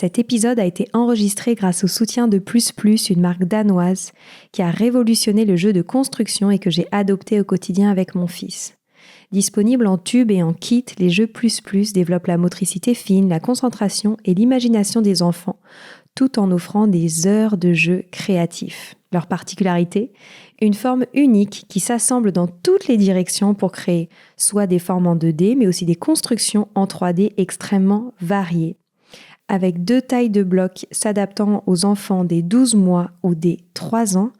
Cet épisode a été enregistré grâce au soutien de Plus Plus, une marque danoise qui a révolutionné le jeu de construction et que j'ai adopté au quotidien avec mon fils. Disponible en tube et en kit, les jeux Plus Plus développent la motricité fine, la concentration et l'imagination des enfants, tout en offrant des heures de jeu créatifs. Leur particularité ? Une forme unique qui s'assemble dans toutes les directions pour créer soit des formes en 2D, mais aussi des constructions en 3D extrêmement variées. Avec 2 tailles de blocs s'adaptant aux enfants des 12 mois ou des 3 ans,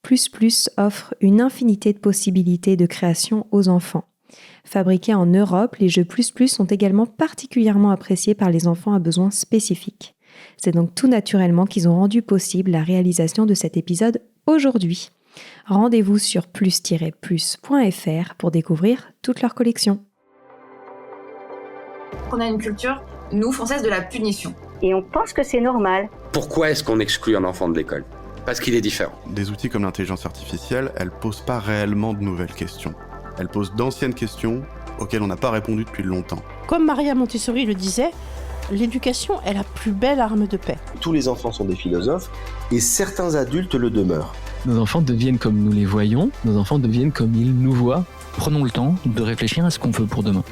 Plus Plus offre une infinité de possibilités de création aux enfants. Fabriqués en Europe, les jeux Plus Plus sont également particulièrement appréciés par les enfants à besoins spécifiques. C'est donc tout naturellement qu'ils ont rendu possible la réalisation de cet épisode aujourd'hui. Rendez-vous sur plus-plus.fr pour découvrir toute leur collection. On a une culture, nous, françaises, de la punition. Et on pense que c'est normal. Pourquoi est-ce qu'on exclut un enfant de l'école ? Parce qu'il est différent. Des outils comme l'intelligence artificielle, elles posent pas réellement de nouvelles questions. Elles posent d'anciennes questions auxquelles on n'a pas répondu depuis longtemps. Comme Maria Montessori le disait, l'éducation est la plus belle arme de paix. Tous les enfants sont des philosophes et certains adultes le demeurent. Nos enfants deviennent comme nous les voyons, nos enfants deviennent comme ils nous voient. Prenons le temps de réfléchir à ce qu'on veut pour demain.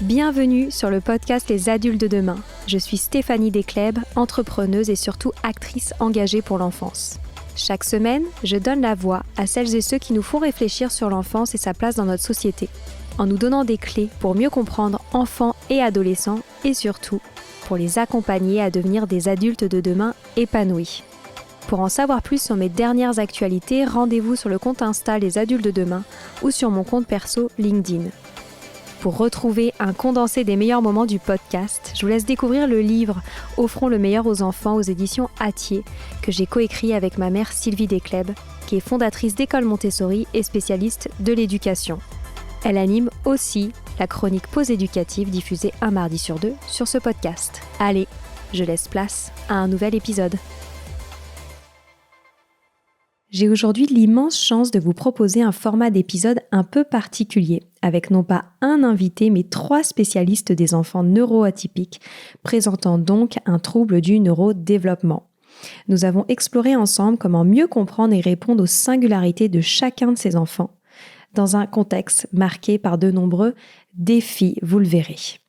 Bienvenue sur le podcast Les Adultes de demain. Je suis Stéphanie Desclèbes, entrepreneuse et surtout actrice engagée pour l'enfance. Chaque semaine, je donne la voix à celles et ceux qui nous font réfléchir sur l'enfance et sa place dans notre société, en nous donnant des clés pour mieux comprendre enfants et adolescents et surtout pour les accompagner à devenir des adultes de demain épanouis. Pour en savoir plus sur mes dernières actualités, rendez-vous sur le compte Insta Les Adultes de demain ou sur mon compte perso LinkedIn. Pour retrouver un condensé des meilleurs moments du podcast, je vous laisse découvrir le livre « Offrons le meilleur aux enfants » aux éditions Hatier, que j'ai coécrit avec ma mère Sylvie Desclèbes, qui est fondatrice d'École Montessori et spécialiste de l'éducation. Elle anime aussi la chronique Pause éducative diffusée un mardi sur 2 sur ce podcast. Allez, je laisse place à un nouvel épisode. J'ai aujourd'hui l'immense chance de vous proposer un format d'épisode un peu particulier, avec non pas un invité, mais 3 spécialistes des enfants neuroatypiques, présentant donc un trouble du neurodéveloppement. Nous avons exploré ensemble comment mieux comprendre et répondre aux singularités de chacun de ces enfants, dans un contexte marqué par de nombreux défis, vous le verrez.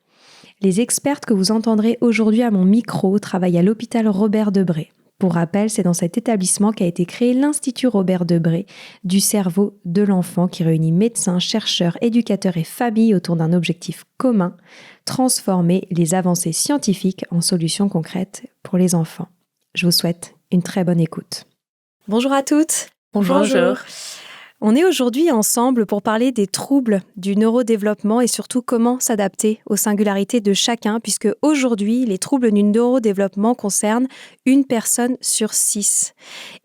Les expertes que vous entendrez aujourd'hui à mon micro travaillent à l'hôpital Robert Debré. Pour rappel, c'est dans cet établissement qu'a été créé l'Institut Robert Debré du cerveau de l'enfant qui réunit médecins, chercheurs, éducateurs et familles autour d'un objectif commun, transformer les avancées scientifiques en solutions concrètes pour les enfants. Je vous souhaite une très bonne écoute. Bonjour à toutes. Bonjour. On est aujourd'hui ensemble pour parler des troubles du neurodéveloppement et surtout comment s'adapter aux singularités de chacun, puisque aujourd'hui, les troubles du neurodéveloppement concernent 1 personne sur 6.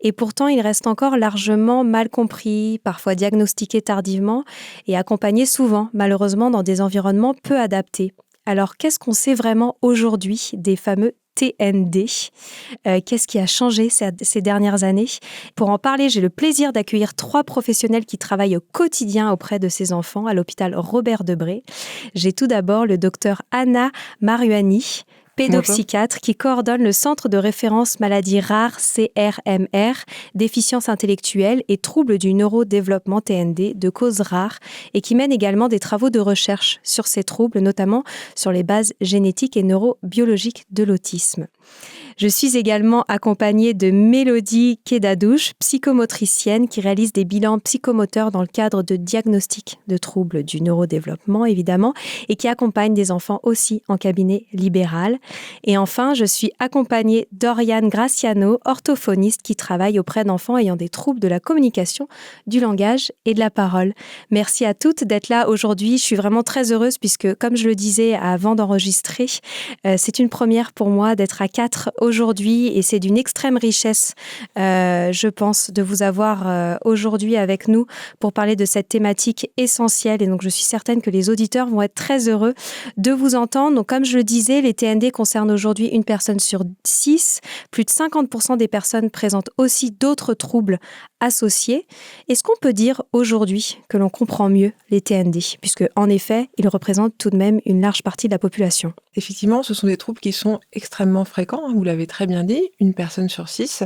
Et pourtant, ils restent encore largement mal compris, parfois diagnostiqués tardivement et accompagnés souvent, malheureusement, dans des environnements peu adaptés. Alors, qu'est-ce qu'on sait vraiment aujourd'hui des fameux TND. Qu'est-ce qui a changé ces dernières années ? Pour en parler, j'ai le plaisir d'accueillir 3 professionnels qui travaillent au quotidien auprès de ces enfants à l'hôpital Robert Debré. J'ai tout d'abord le docteur Anna Maruani, pédopsychiatre qui coordonne le Centre de référence maladies rares CRMR, déficience intellectuelle et troubles du neurodéveloppement TND de causes rares et qui mène également des travaux de recherche sur ces troubles, notamment sur les bases génétiques et neurobiologiques de l'autisme. Je suis également accompagnée de Mélodie Kedadouche, psychomotricienne qui réalise des bilans psychomoteurs dans le cadre de diagnostic de troubles du neurodéveloppement, évidemment, et qui accompagne des enfants aussi en cabinet libéral. Et enfin, je suis accompagnée d'Oriane Graciano, orthophoniste qui travaille auprès d'enfants ayant des troubles de la communication, du langage et de la parole. Merci à toutes d'être là aujourd'hui. Je suis vraiment très heureuse puisque, comme je le disais avant d'enregistrer, c'est une première pour moi d'être à 4 aujourd'hui et c'est d'une extrême richesse, je pense, de vous avoir aujourd'hui avec nous pour parler de cette thématique essentielle. Et donc, je suis certaine que les auditeurs vont être très heureux de vous entendre. Donc, comme je le disais, les TND concernent aujourd'hui une personne sur 6. Plus de 50% des personnes présentent aussi d'autres troubles associés. Est-ce qu'on peut dire aujourd'hui que l'on comprend mieux les TND, puisque en effet, ils représentent tout de même une large partie de la population? Effectivement, ce sont des troubles qui sont extrêmement fréquents, vous l'avez très bien dit, une personne sur 6.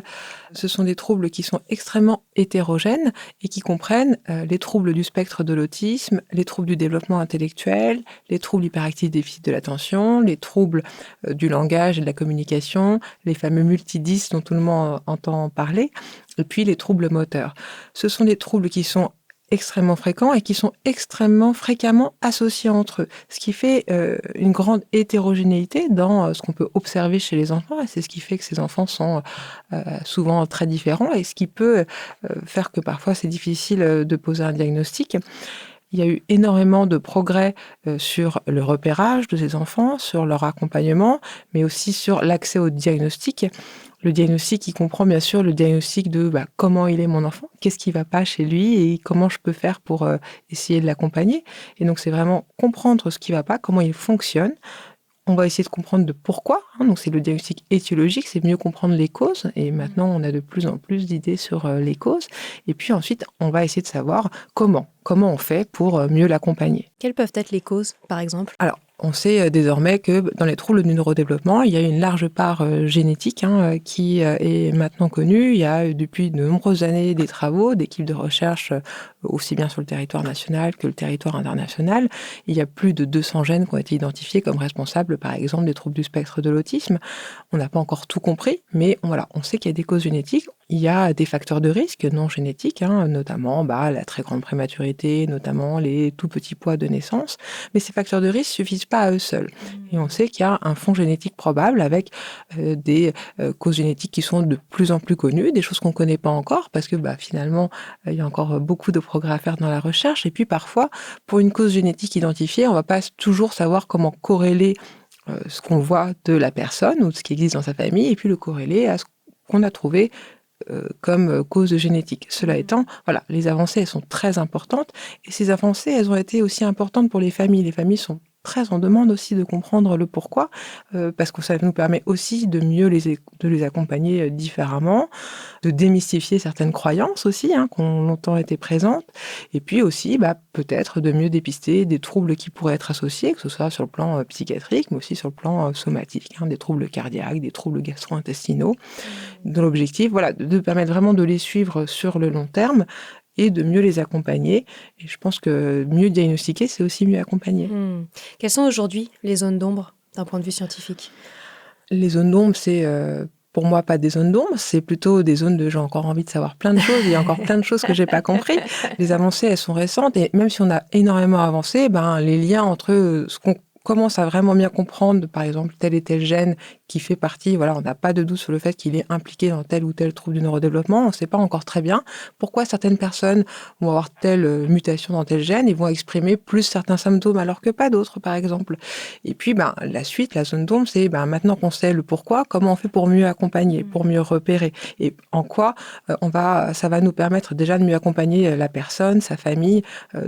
Ce sont des troubles qui sont extrêmement hétérogènes et qui comprennent les troubles du spectre de l'autisme, les troubles du développement intellectuel, les troubles hyperactifs déficit de l'attention, les troubles du langage et de la communication, les fameux multidys dont tout le monde entend parler, et puis les troubles moteurs. Ce sont des troubles qui sont extrêmement fréquents et qui sont extrêmement fréquemment associés entre eux, ce qui fait une grande hétérogénéité dans ce qu'on peut observer chez les enfants, et c'est ce qui fait que ces enfants sont souvent très différents, et ce qui peut faire que parfois c'est difficile de poser un diagnostic. Il y a eu énormément de progrès sur le repérage de ces enfants, sur leur accompagnement, mais aussi sur l'accès au diagnostic. Le diagnostic qui comprend bien sûr le diagnostic de comment il est mon enfant, qu'est-ce qui ne va pas chez lui et comment je peux faire pour essayer de l'accompagner. Et donc c'est vraiment comprendre ce qui ne va pas, comment il fonctionne. On va essayer de comprendre de pourquoi. Donc c'est le diagnostic étiologique, c'est mieux comprendre les causes. Et maintenant, on a de plus en plus d'idées sur les causes. Et puis ensuite, on va essayer de savoir comment on fait pour mieux l'accompagner. Quelles peuvent être les causes, par exemple ? Alors, on sait désormais que dans les troubles du neurodéveloppement, il y a une large part génétique qui est maintenant connue. Il y a depuis de nombreuses années des travaux d'équipes de recherche, aussi bien sur le territoire national que le territoire international. Il y a plus de 200 gènes qui ont été identifiés comme responsables, par exemple, des troubles du spectre de l'autisme. On n'a pas encore tout compris, mais on sait qu'il y a des causes génétiques. Il y a des facteurs de risque non génétiques, notamment la très grande prématurité, notamment les tout petits poids de naissance. Mais ces facteurs de risque ne suffisent pas à eux seuls. Et on sait qu'il y a un fond génétique probable avec des causes génétiques qui sont de plus en plus connues, des choses qu'on ne connaît pas encore, parce que finalement, il y a encore beaucoup de progrès à faire dans la recherche. Et puis parfois, pour une cause génétique identifiée, on ne va pas toujours savoir comment corréler ce qu'on voit de la personne ou de ce qui existe dans sa famille, et puis le corréler à ce qu'on a trouvé comme cause génétique. Cela étant, les avancées, elles sont très importantes, et ces avancées, elles ont été aussi importantes pour les familles. Les familles sont très en demande aussi de comprendre le pourquoi, parce que ça nous permet aussi de mieux les accompagner différemment, de démystifier certaines croyances aussi, qui ont longtemps été présentes, et puis aussi peut-être de mieux dépister des troubles qui pourraient être associés, que ce soit sur le plan psychiatrique, mais aussi sur le plan somatique, des troubles cardiaques, des troubles gastro-intestinaux, dont l'objectif, de permettre vraiment de les suivre sur le long terme, et de mieux les accompagner. Et je pense que mieux diagnostiquer, c'est aussi mieux accompagner. Quelles sont aujourd'hui les zones d'ombre d'un point de vue scientifique ? Les zones d'ombre, c'est pour moi pas des zones d'ombre, c'est plutôt des zones de j'ai encore envie de savoir plein de choses, il y a encore plein de choses que j'ai pas compris. Les avancées, elles sont récentes, et même si on a énormément avancé, les liens entre ce qu'on commence à vraiment bien comprendre, par exemple, tel et tel gène qui fait partie, on n'a pas de doute sur le fait qu'il est impliqué dans tel ou tel trouble du neurodéveloppement, on ne sait pas encore très bien pourquoi certaines personnes vont avoir telle mutation dans tel gène et vont exprimer plus certains symptômes alors que pas d'autres, par exemple. Et puis, la suite, la zone d'ombre, c'est maintenant qu'on sait le pourquoi, comment on fait pour mieux accompagner, pour mieux repérer, et en quoi ça va nous permettre déjà de mieux accompagner la personne, sa famille,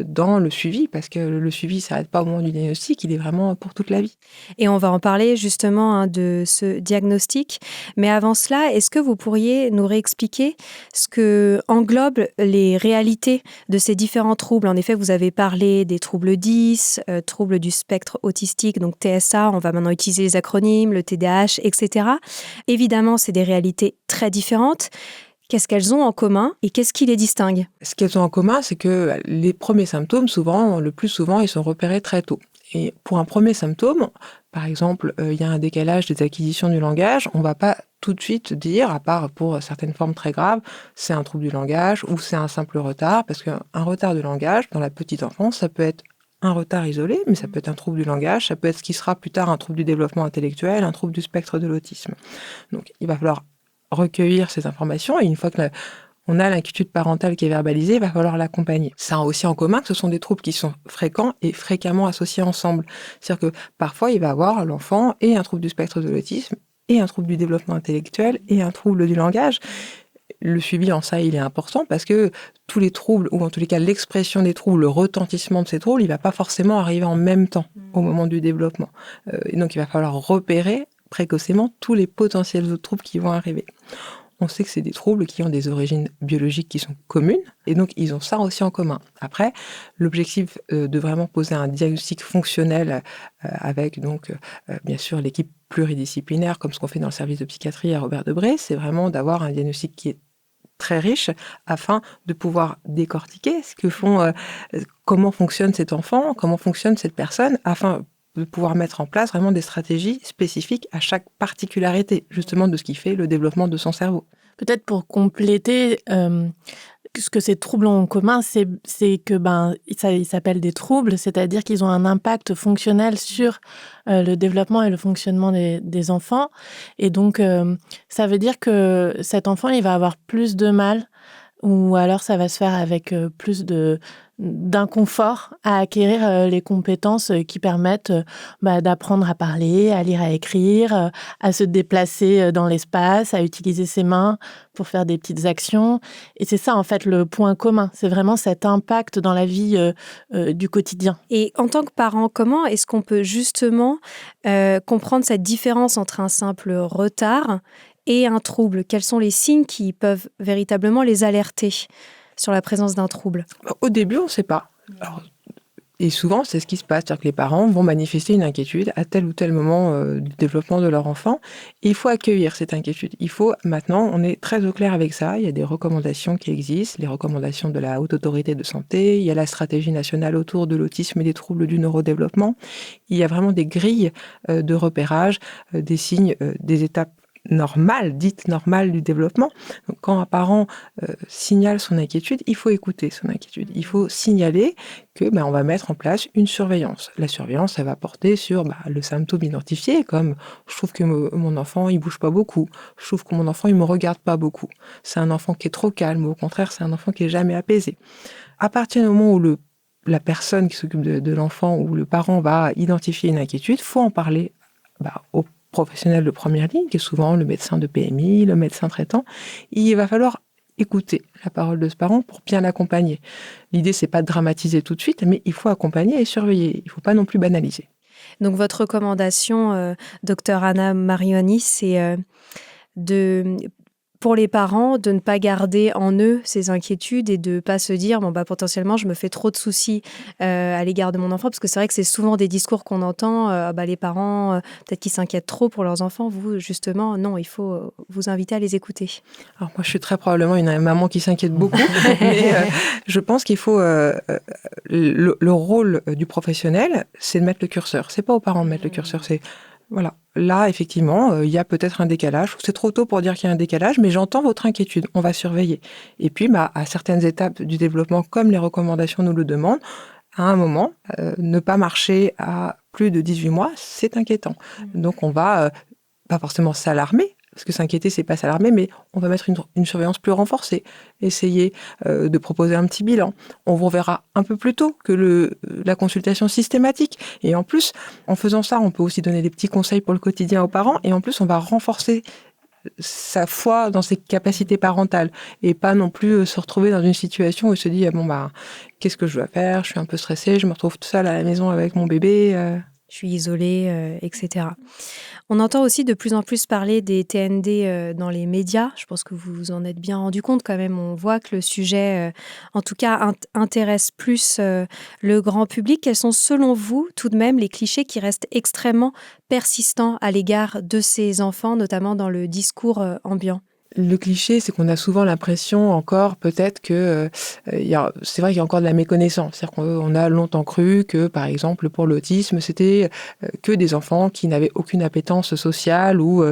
dans le suivi, parce que le suivi ne s'arrête pas au moment du diagnostic, il est vraiment pour toute la vie. Et on va en parler justement de ce diagnostic. Mais avant cela, est-ce que vous pourriez nous réexpliquer ce que englobe les réalités de ces différents troubles ? En effet, vous avez parlé des troubles 10, troubles du spectre autistique, donc TSA, on va maintenant utiliser les acronymes, le TDAH, etc. Évidemment, c'est des réalités très différentes. Qu'est-ce qu'elles ont en commun et qu'est-ce qui les distingue ? Ce qu'elles ont en commun, c'est que les premiers symptômes, le plus souvent, ils sont repérés très tôt. Et pour un premier symptôme, par exemple, il y a un décalage des acquisitions du langage, on ne va pas tout de suite dire, à part pour certaines formes très graves, c'est un trouble du langage ou c'est un simple retard, parce qu'un retard du langage, dans la petite enfance, ça peut être un retard isolé, mais ça peut être un trouble du langage, ça peut être ce qui sera plus tard un trouble du développement intellectuel, un trouble du spectre de l'autisme. Donc, il va falloir recueillir ces informations, et une fois que on a l'inquiétude parentale qui est verbalisée, il va falloir l'accompagner. Ça a aussi en commun que ce sont des troubles qui sont fréquents et fréquemment associés ensemble. C'est-à-dire que parfois, il va avoir l'enfant et un trouble du spectre de l'autisme et un trouble du développement intellectuel et un trouble du langage. Le suivi en ça, il est important parce que tous les troubles, ou en tous les cas l'expression des troubles, le retentissement de ces troubles, il ne va pas forcément arriver en même temps au moment du développement. Et donc il va falloir repérer précocement tous les potentiels autres troubles qui vont arriver. On sait que c'est des troubles qui ont des origines biologiques qui sont communes, et donc ils ont ça aussi en commun. Après, l'objectif de vraiment poser un diagnostic fonctionnel avec donc bien sûr l'équipe pluridisciplinaire, comme ce qu'on fait dans le service de psychiatrie à Robert Debré, c'est vraiment d'avoir un diagnostic qui est très riche afin de pouvoir décortiquer ce que font, comment fonctionne cet enfant, comment fonctionne cette personne, afin de pouvoir mettre en place vraiment des stratégies spécifiques à chaque particularité, justement de ce qui fait le développement de son cerveau. Peut-être pour compléter, ce que ces troubles ont en commun, c'est que ils s'appellent des troubles, c'est-à-dire qu'ils ont un impact fonctionnel sur le développement et le fonctionnement des enfants. Et donc, ça veut dire que cet enfant, il va avoir plus de mal, ou alors ça va se faire avec plus d'inconfort à acquérir les compétences qui permettent d'apprendre à parler, à lire, à écrire, à se déplacer dans l'espace, à utiliser ses mains pour faire des petites actions. Et c'est ça, en fait, le point commun. C'est vraiment cet impact dans la vie du quotidien. Et en tant que parent, comment est-ce qu'on peut justement comprendre cette différence entre un simple retard et un trouble? Quels sont les signes qui peuvent véritablement les alerter sur la présence d'un trouble? Au début, on ne sait pas. Alors, et souvent, c'est ce qui se passe, c'est-à-dire que les parents vont manifester une inquiétude à tel ou tel moment du développement de leur enfant. Et il faut accueillir cette inquiétude. Maintenant, on est très au clair avec ça. Il y a des recommandations qui existent, les recommandations de la Haute Autorité de Santé. Il y a la stratégie nationale autour de l'autisme et des troubles du neurodéveloppement. Il y a vraiment des grilles de repérage, des signes, des étapes dites normales du développement. Donc, quand un parent signale son inquiétude, il faut écouter son inquiétude. Il faut signaler que on va mettre en place une surveillance. La surveillance, elle va porter sur le symptôme identifié, comme je trouve que mon enfant, il bouge pas beaucoup. Je trouve que mon enfant, il me regarde pas beaucoup. C'est un enfant qui est trop calme, ou au contraire, c'est un enfant qui est jamais apaisé. À partir du moment où la personne qui s'occupe de l'enfant ou le parent va identifier une inquiétude, il faut en parler au professionnel de première ligne, qui est souvent le médecin de PMI, le médecin traitant. Il va falloir écouter la parole de ce parent pour bien l'accompagner. L'idée, c'est pas de dramatiser tout de suite, mais il faut accompagner et surveiller. Il faut pas non plus banaliser. Donc votre recommandation, docteur Anna Marioni, c'est pour les parents, de ne pas garder en eux ces inquiétudes et de ne pas se dire potentiellement je me fais trop de soucis à l'égard de mon enfant, parce que c'est vrai que c'est souvent des discours qu'on entend, les parents peut-être qu'ils s'inquiètent trop pour leurs enfants. Vous, justement, non, il faut vous inviter à les écouter. Alors moi, je suis très probablement une maman qui s'inquiète beaucoup, mais je pense qu'il faut le rôle du professionnel, c'est de mettre le curseur. C'est pas aux parents de mettre le curseur, c'est voilà. Là, effectivement, il y a peut-être un décalage. C'est trop tôt pour dire qu'il y a un décalage, mais j'entends votre inquiétude. On va surveiller. Et puis, à certaines étapes du développement, comme les recommandations nous le demandent, à un moment, ne pas marcher à plus de 18 mois, c'est inquiétant. Donc, on va pas forcément s'alarmer, parce que s'inquiéter, c'est pas s'alarmer, mais on va mettre une surveillance plus renforcée. Essayer de proposer un petit bilan. On vous verra un peu plus tôt que la consultation systématique. Et en plus, en faisant ça, on peut aussi donner des petits conseils pour le quotidien aux parents. Et en plus, on va renforcer sa foi dans ses capacités parentales. Et pas non plus se retrouver dans une situation où il se dit qu'est-ce que je dois faire? Je suis un peu stressée, je me retrouve toute seule à la maison avec mon bébé. Je suis isolée, etc. On entend aussi de plus en plus parler des TND dans les médias. Je pense que vous vous en êtes bien rendu compte quand même. On voit que le sujet, en tout cas, intéresse plus le grand public. Quels sont, selon vous, tout de même, les clichés qui restent extrêmement persistants à l'égard de ces enfants, notamment dans le discours ambiant? Le cliché, c'est qu'on a souvent l'impression encore peut-être que c'est vrai qu'il y a encore de la méconnaissance. C'est-à-dire qu'on a longtemps cru que, par exemple, pour l'autisme, c'était que des enfants qui n'avaient aucune appétence sociale ou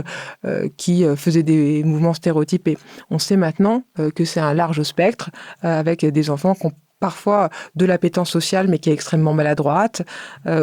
qui faisaient des mouvements stéréotypés. On sait maintenant que c'est un large spectre avec des enfants qui ont parfois de l'appétence sociale, mais qui est extrêmement maladroite,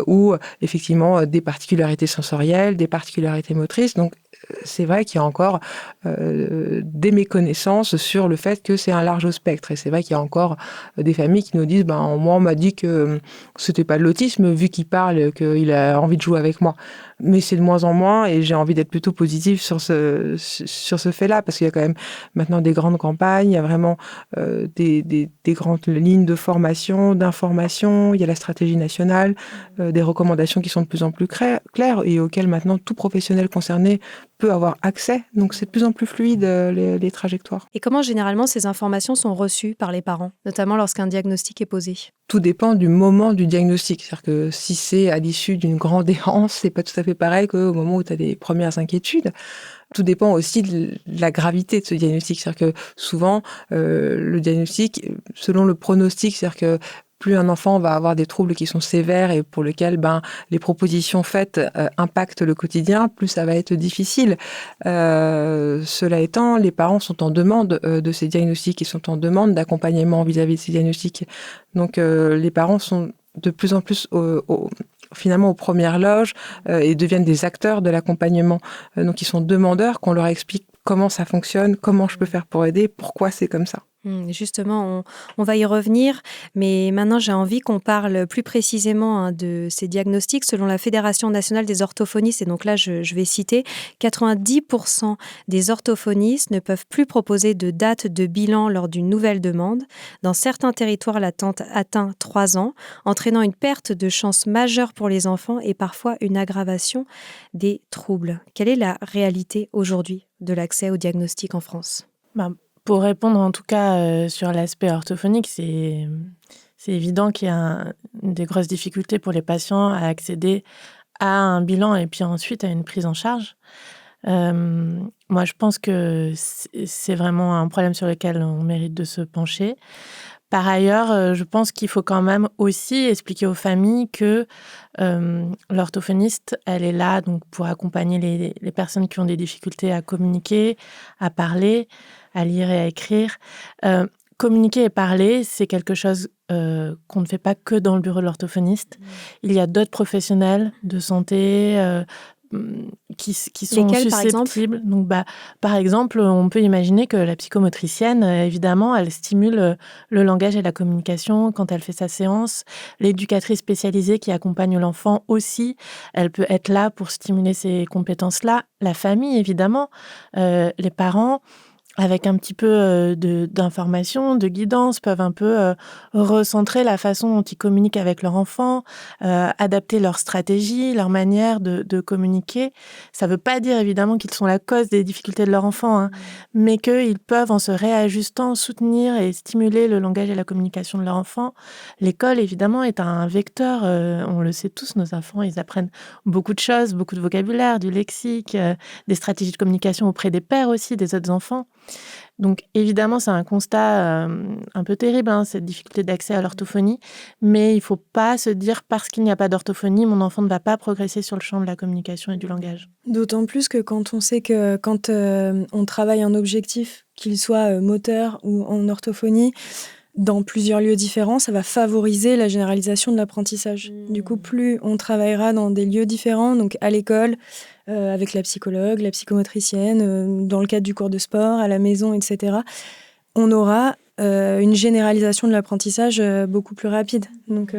ou effectivement des particularités sensorielles, des particularités motrices. Donc, c'est vrai qu'il y a encore des méconnaissances sur le fait que c'est un large spectre. Et c'est vrai qu'il y a encore des familles qui nous disent moi, on m'a dit que c'était pas de l'autisme, vu qu'il parle, qu'il a envie de jouer avec moi. Mais c'est de moins en moins, et j'ai envie d'être plutôt positive sur ce fait-là, parce qu'il y a quand même maintenant des grandes campagnes, il y a vraiment des grandes lignes de formation, d'information, il y a la stratégie nationale, des recommandations qui sont de plus en plus claires et auxquelles maintenant tout professionnel concerné peut avoir accès. Donc c'est de plus en plus fluide les trajectoires. Et comment généralement ces informations sont reçues par les parents, notamment lorsqu'un diagnostic est posé ? Tout dépend du moment du diagnostic. C'est-à-dire que si c'est à l'issue d'une grande errance, c'est pas tout à fait pareil qu'au moment où tu as des premières inquiétudes. Tout dépend aussi de la gravité de ce diagnostic. C'est-à-dire que souvent, le diagnostic, selon le pronostic, c'est-à-dire que plus un enfant va avoir des troubles qui sont sévères et pour lesquels les propositions faites impactent le quotidien, plus ça va être difficile. Cela étant, les parents sont en demande de ces diagnostics, ils sont en demande d'accompagnement vis-à-vis de ces diagnostics. Donc les parents sont de plus en plus finalement aux premières loges et deviennent des acteurs de l'accompagnement. Donc ils sont demandeurs qu'on leur explique comment ça fonctionne, comment je peux faire pour aider, pourquoi c'est comme ça. Justement, on va y revenir, mais maintenant j'ai envie qu'on parle plus précisément de ces diagnostics. Selon la Fédération nationale des orthophonistes, et donc là je vais citer, 90% des orthophonistes ne peuvent plus proposer de date de bilan lors d'une nouvelle demande. Dans certains territoires, l'attente atteint 3 ans, entraînant une perte de chance majeure pour les enfants et parfois une aggravation des troubles. Quelle est la réalité aujourd'hui de l'accès au diagnostic en France ? Pour répondre en tout cas sur l'aspect orthophonique, c'est évident qu'il y a des grosses difficultés pour les patients à accéder à un bilan et puis ensuite à une prise en charge. Moi, je pense que c'est vraiment un problème sur lequel on mérite de se pencher. Par ailleurs, je pense qu'il faut quand même aussi expliquer aux familles que l'orthophoniste, elle est là donc pour accompagner les personnes qui ont des difficultés à communiquer, à parler, à lire et à écrire. Communiquer et parler, c'est quelque chose qu'on ne fait pas que dans le bureau de l'orthophoniste. Il y a d'autres professionnels de santé qui sont lesquels, susceptibles. Donc, par exemple, on peut imaginer que la psychomotricienne, évidemment, elle stimule le langage et la communication quand elle fait sa séance. L'éducatrice spécialisée qui accompagne l'enfant aussi, elle peut être là pour stimuler ces compétences-là. La famille, évidemment, les parents, avec un petit peu d'information, de guidance, peuvent un peu recentrer la façon dont ils communiquent avec leur enfant, adapter leur stratégie, leur manière de communiquer. Ça ne veut pas dire évidemment qu'ils sont la cause des difficultés de leur enfant, mais qu'ils peuvent, en se réajustant, soutenir et stimuler le langage et la communication de leur enfant. L'école, évidemment, est un vecteur. On le sait tous, nos enfants, ils apprennent beaucoup de choses, beaucoup de vocabulaire, du lexique, des stratégies de communication auprès des pairs aussi, des autres enfants. Donc évidemment, c'est un constat un peu terrible, cette difficulté d'accès à l'orthophonie, mais il ne faut pas se dire parce qu'il n'y a pas d'orthophonie, mon enfant ne va pas progresser sur le champ de la communication et du langage. D'autant plus que quand on sait que quand on travaille un objectif, qu'il soit moteur ou en orthophonie, dans plusieurs lieux différents, ça va favoriser la généralisation de l'apprentissage. Du coup, plus on travaillera dans des lieux différents, donc à l'école, avec la psychologue, la psychomotricienne, dans le cadre du cours de sport, à la maison, etc., on aura une généralisation de l'apprentissage beaucoup plus rapide. Donc,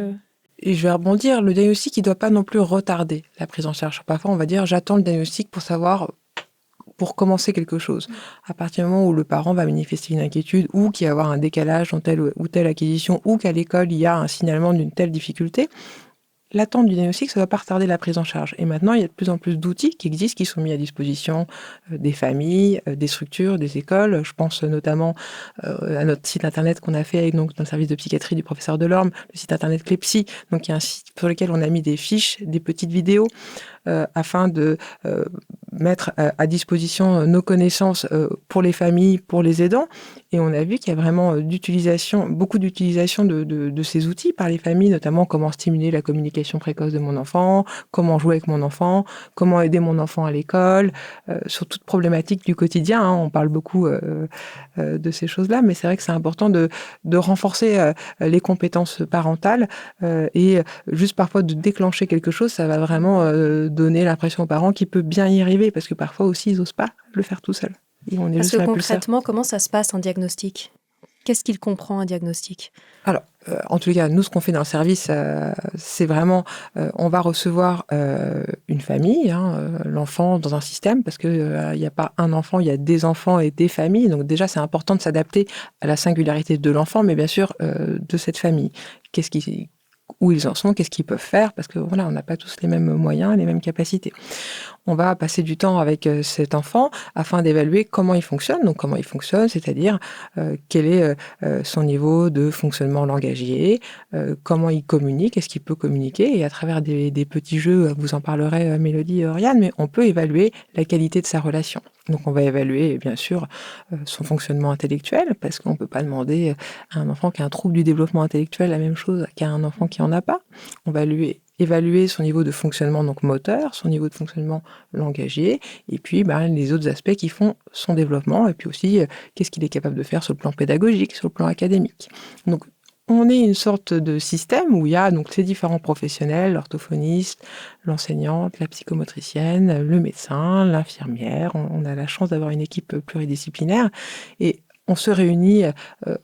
Et je vais rebondir, le diagnostic, il ne doit pas non plus retarder la prise en charge. Parfois, on va dire, j'attends le diagnostic pour commencer quelque chose. À partir du moment où le parent va manifester une inquiétude ou qu'il va y avoir un décalage dans telle ou telle acquisition ou qu'à l'école, il y a un signalement d'une telle difficulté, l'attente du diagnostic, ça ne va pas retarder la prise en charge. Et maintenant, il y a de plus en plus d'outils qui existent, qui sont mis à disposition des familles, des structures, des écoles. Je pense notamment à notre site internet qu'on a fait avec dans le service de psychiatrie du professeur Delorme, le site internet Clépsy. Donc, il y a un site sur lequel on a mis des fiches, des petites vidéos, afin de mettre à disposition nos connaissances pour les familles, pour les aidants. Et on a vu qu'il y a vraiment beaucoup d'utilisation de ces outils par les familles, notamment comment stimuler la communication précoce de mon enfant, comment jouer avec mon enfant, comment aider mon enfant à l'école, sur toute problématique du quotidien. On parle beaucoup de ces choses-là, mais c'est vrai que c'est important de renforcer les compétences parentales et juste parfois de déclencher quelque chose, ça va vraiment donner l'impression aux parents qu'il peut bien y arriver, parce que parfois aussi, ils n'osent pas le faire tout seul. Et on est Parce juste que l'impulseur. concrètement, comment ça se passe un diagnostic ? Qu'est-ce qu'il comprend un diagnostic ? Alors, en tout cas, nous, ce qu'on fait dans le service, c'est vraiment, on va recevoir une famille, l'enfant dans un système, parce qu'il n'y a pas un enfant, il y a des enfants et des familles. Donc déjà, c'est important de s'adapter à la singularité de l'enfant, mais bien sûr, de cette famille. Où ils en sont, qu'est-ce qu'ils peuvent faire, parce que voilà, on n'a pas tous les mêmes moyens, les mêmes capacités. On va passer du temps avec cet enfant afin d'évaluer comment il fonctionne. Donc comment il fonctionne, c'est-à-dire quel est son niveau de fonctionnement langagier, comment il communique, est-ce qu'il peut communiquer, et à travers des petits jeux, vous en parlerez Mélodie et Oriane, mais on peut évaluer la qualité de sa relation. Donc on va évaluer bien sûr son fonctionnement intellectuel, parce qu'on ne peut pas demander à un enfant qui a un trouble du développement intellectuel la même chose qu'à un enfant qui n'en a pas. On va évaluer son niveau de fonctionnement donc moteur, son niveau de fonctionnement langagier, et puis les autres aspects qui font son développement, et puis aussi qu'est-ce qu'il est capable de faire sur le plan pédagogique, sur le plan académique. Donc on est une sorte de système où il y a donc ces différents professionnels, l'orthophoniste, l'enseignante, la psychomotricienne, le médecin, l'infirmière. On a la chance d'avoir une équipe pluridisciplinaire, et on se réunit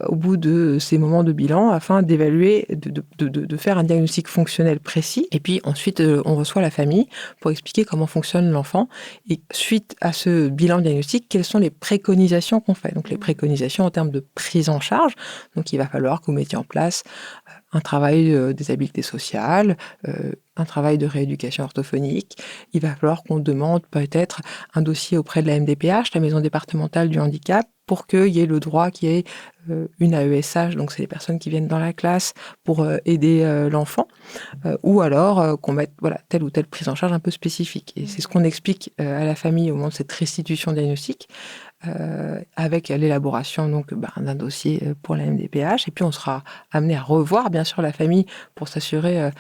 au bout de ces moments de bilan afin d'évaluer, de faire un diagnostic fonctionnel précis. Et puis ensuite, on reçoit la famille pour expliquer comment fonctionne l'enfant. Et suite à ce bilan diagnostique, quelles sont les préconisations qu'on fait. Donc les préconisations en termes de prise en charge. Donc il va falloir que vous mettiez en place un travail des habiletés sociales, un travail de rééducation orthophonique. Il va falloir qu'on demande peut-être un dossier auprès de la MDPH, la Maison départementale du handicap, pour qu'il y ait le droit qu'il y ait une AESH, donc c'est les personnes qui viennent dans la classe pour aider l'enfant, ou alors qu'on mette telle ou telle prise en charge un peu spécifique. Et c'est ce qu'on explique à la famille au moment de cette restitution diagnostique, avec l'élaboration donc d'un dossier pour la MDPH, et puis on sera amené à revoir bien sûr la famille pour s'assurer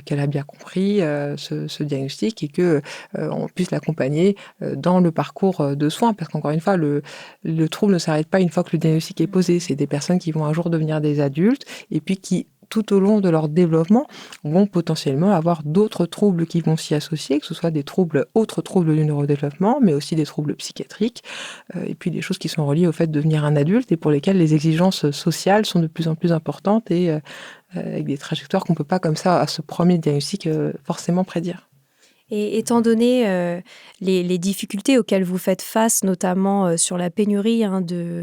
qu'elle a bien compris ce diagnostic, et que on puisse l'accompagner dans le parcours de soins, parce qu'encore une fois le trouble ne s'arrête pas une fois que le diagnostic est posé. C'est des personnes qui vont un jour devenir des adultes, et puis qui tout au long de leur développement, vont potentiellement avoir d'autres troubles qui vont s'y associer, que ce soit autres troubles du neurodéveloppement, mais aussi des troubles psychiatriques, et puis des choses qui sont reliées au fait de devenir un adulte, et pour lesquelles les exigences sociales sont de plus en plus importantes, et avec des trajectoires qu'on ne peut pas, comme ça, à ce premier diagnostic, forcément prédire. Et étant donné les difficultés auxquelles vous faites face, notamment sur la pénurie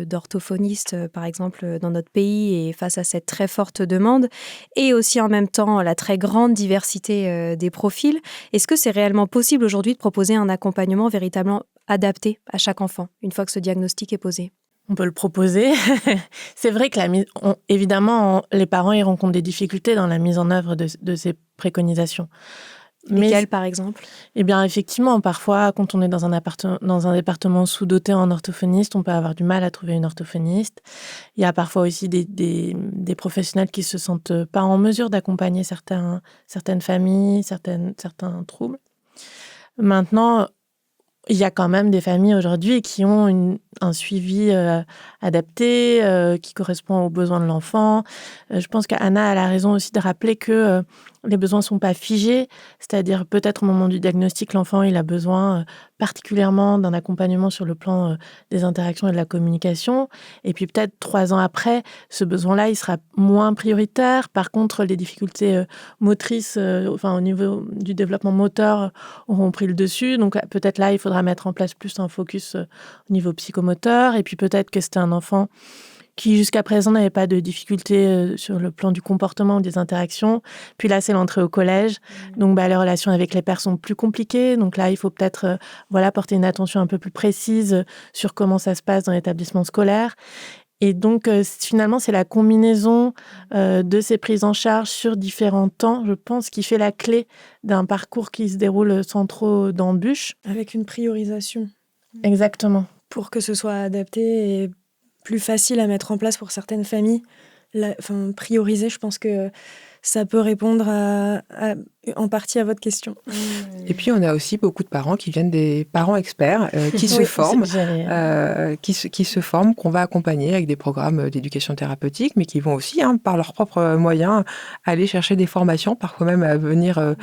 d'orthophonistes, par exemple, dans notre pays, et face à cette très forte demande, et aussi en même temps la très grande diversité des profils, est-ce que c'est réellement possible aujourd'hui de proposer un accompagnement véritablement adapté à chaque enfant, une fois que ce diagnostic est posé ? On peut le proposer. C'est vrai que évidemment, les parents y rencontrent des difficultés dans la mise en œuvre de ces préconisations. Lesquels, par exemple ? Eh bien, effectivement, parfois, quand on est dans un département sous-doté en orthophoniste, on peut avoir du mal à trouver une orthophoniste. Il y a parfois aussi des professionnels qui se sentent pas en mesure d'accompagner certaines familles, certains troubles. Maintenant, il y a quand même des familles aujourd'hui qui ont un suivi adapté, qui correspond aux besoins de l'enfant. Je pense qu'Anna a raison aussi de rappeler que les besoins ne sont pas figés, c'est-à-dire peut-être au moment du diagnostic, l'enfant il a besoin particulièrement d'un accompagnement sur le plan des interactions et de la communication, et puis peut-être 3 ans après, ce besoin-là il sera moins prioritaire. Par contre, les difficultés motrices, au niveau du développement moteur, auront pris le dessus, donc peut-être là il faudra mettre en place plus un focus au niveau psychomoteur, et puis peut-être que c'était un enfant qui jusqu'à présent n'avait pas de difficultés sur le plan du comportement ou des interactions. Puis là, c'est l'entrée au collège. Donc, les relations avec les pairs sont plus compliquées. Donc là, il faut peut-être porter une attention un peu plus précise sur comment ça se passe dans l'établissement scolaire. Et donc, finalement, c'est la combinaison de ces prises en charge sur différents temps, je pense, qui fait la clé d'un parcours qui se déroule sans trop d'embûches. Avec une priorisation. Exactement. Pour que ce soit adapté et plus facile à mettre en place pour certaines familles. Prioriser, je pense que ça peut répondre en partie à votre question. Et puis, on a aussi beaucoup de parents qui viennent des parents experts qui se forment, qui se forment, qu'on va accompagner avec des programmes d'éducation thérapeutique, mais qui vont aussi, par leurs propres moyens, aller chercher des formations, parfois même à venir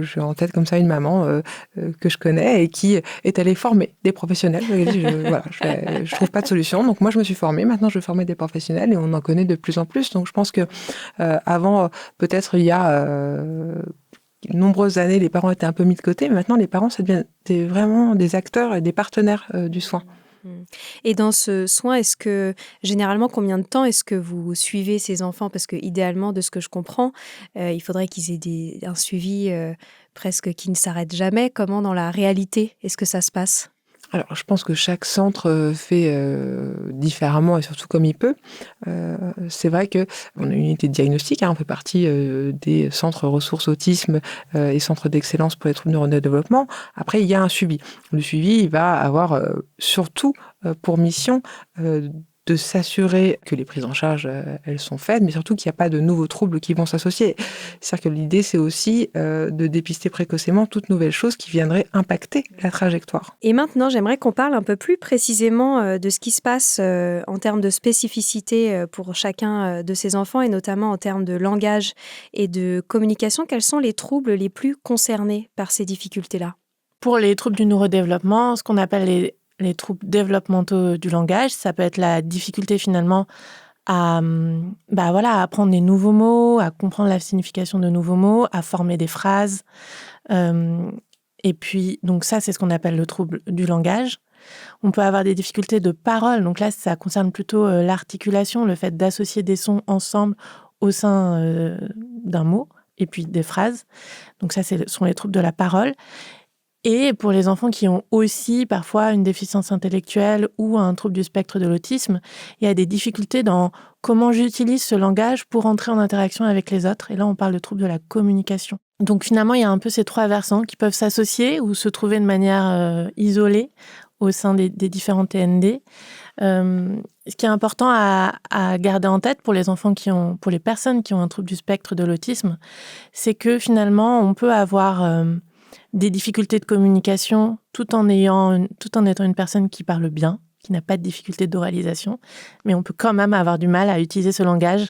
J'ai en tête comme ça une maman que je connais et qui est allée former des professionnels. Je trouve pas de solution, donc moi je me suis formée. Maintenant, je vais former des professionnels et on en connaît de plus en plus. Donc je pense que avant, peut-être il y a nombreuses années, les parents étaient un peu mis de côté, mais maintenant les parents, ça devient vraiment des acteurs et des partenaires du soin. Et dans ce soin, généralement, combien de temps est-ce que vous suivez ces enfants? Parce que idéalement, de ce que je comprends, il faudrait qu'ils aient un suivi presque qui ne s'arrête jamais. Comment dans la réalité est-ce que ça se passe? Alors, je pense que chaque centre fait différemment et surtout comme il peut. C'est vrai qu'on a une unité de diagnostic, on fait partie des centres ressources autisme et centres d'excellence pour les troubles neurodéveloppement. Après, il y a un suivi. Le suivi, il va avoir surtout pour mission de s'assurer que les prises en charge, elles sont faites, mais surtout qu'il n'y a pas de nouveaux troubles qui vont s'associer. C'est-à-dire que l'idée, c'est aussi de dépister précocement toute nouvelle chose qui viendrait impacter la trajectoire. Et maintenant, j'aimerais qu'on parle un peu plus précisément de ce qui se passe en termes de spécificité pour chacun de ces enfants, et notamment en termes de langage et de communication. Quels sont les troubles les plus concernés par ces difficultés-là? Pour les troubles du neurodéveloppement, ce qu'on appelle les troubles développementaux du langage, ça peut être la difficulté finalement à apprendre des nouveaux mots, à comprendre la signification de nouveaux mots, à former des phrases. Et puis, donc ça, c'est ce qu'on appelle le trouble du langage. On peut avoir des difficultés de parole. Donc là, ça concerne plutôt l'articulation, le fait d'associer des sons ensemble au sein d'un mot et puis des phrases. Donc ça, ce sont les troubles de la parole. Et pour les enfants qui ont aussi parfois une déficience intellectuelle ou un trouble du spectre de l'autisme, il y a des difficultés dans comment j'utilise ce langage pour entrer en interaction avec les autres. Et là, on parle de trouble de la communication. Donc finalement, il y a un peu ces trois versants qui peuvent s'associer ou se trouver de manière isolée au sein des différents TND. Ce qui est important à garder en tête pour pour les personnes qui ont un trouble du spectre de l'autisme, c'est que finalement, on peut avoir des difficultés de communication tout en étant une personne qui parle bien, qui n'a pas de difficulté d'oralisation, mais on peut quand même avoir du mal à utiliser ce langage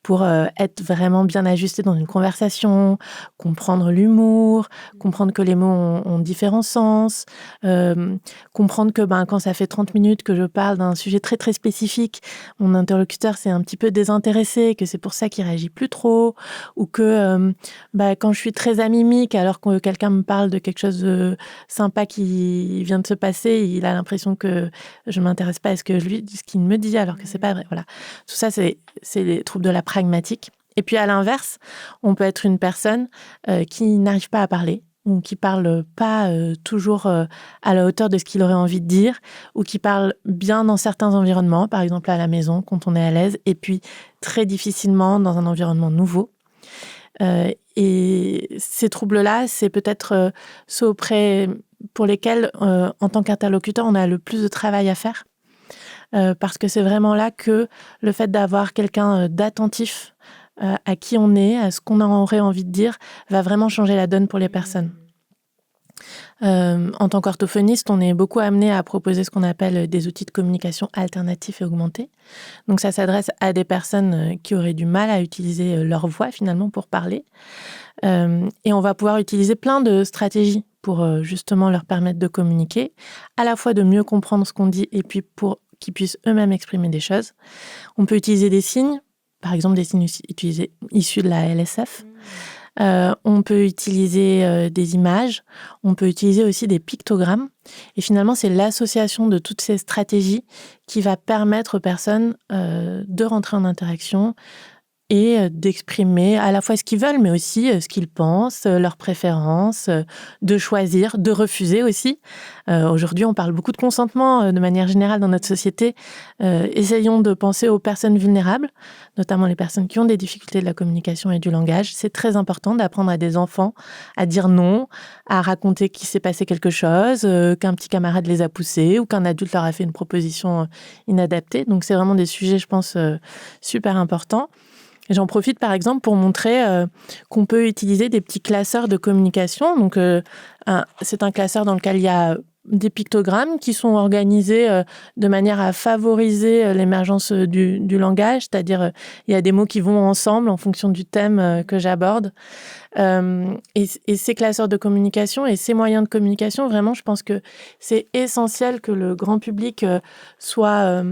pour être vraiment bien ajusté dans une conversation, comprendre l'humour, comprendre que les mots ont différents sens, comprendre que quand ça fait 30 minutes que je parle d'un sujet très très spécifique, mon interlocuteur s'est un petit peu désintéressé, que c'est pour ça qu'il réagit plus trop, ou que quand je suis très amimique alors que quelqu'un me parle de quelque chose de sympa qui vient de se passer, il a l'impression que je m'intéresse pas à ce qu'il me dit alors que c'est pas vrai. Voilà. Tout ça, c'est les troubles de la pragmatique. Et puis à l'inverse, on peut être une personne qui n'arrive pas à parler ou qui parle pas toujours à la hauteur de ce qu'il aurait envie de dire, ou qui parle bien dans certains environnements, par exemple à la maison quand on est à l'aise, et puis très difficilement dans un environnement nouveau. Et ces troubles-là, c'est peut-être ceux pour lesquels, en tant qu'interlocuteur, on a le plus de travail à faire. Parce que c'est vraiment là que le fait d'avoir quelqu'un d'attentif à qui on est, à ce qu'on aurait envie de dire, va vraiment changer la donne pour les personnes. En tant qu'orthophoniste, on est beaucoup amené à proposer ce qu'on appelle des outils de communication alternatifs et augmentés. Donc ça s'adresse à des personnes qui auraient du mal à utiliser leur voix finalement pour parler. Et on va pouvoir utiliser plein de stratégies pour justement leur permettre de communiquer, à la fois de mieux comprendre ce qu'on dit et puis pour qu'ils puissent eux-mêmes exprimer des choses. On peut utiliser des signes, par exemple des signes issus de la LSF. On peut utiliser des images, on peut utiliser aussi des pictogrammes. Et finalement, c'est l'association de toutes ces stratégies qui va permettre aux personnes de rentrer en interaction et d'exprimer à la fois ce qu'ils veulent, mais aussi ce qu'ils pensent, leurs préférences, de choisir, de refuser aussi. Aujourd'hui, on parle beaucoup de consentement de manière générale dans notre société. Essayons de penser aux personnes vulnérables, notamment les personnes qui ont des difficultés de la communication et du langage. C'est très important d'apprendre à des enfants à dire non, à raconter qu'il s'est passé quelque chose, qu'un petit camarade les a poussés ou qu'un adulte leur a fait une proposition inadaptée. Donc, c'est vraiment des sujets, je pense, super importants. Et j'en profite par exemple pour montrer qu'on peut utiliser des petits classeurs de communication. Donc, c'est un classeur dans lequel il y a des pictogrammes qui sont organisés de manière à favoriser l'émergence du langage, c'est-à-dire il y a des mots qui vont ensemble en fonction du thème que j'aborde. Et ces classeurs de communication et ces moyens de communication, vraiment, je pense que c'est essentiel que le grand public soit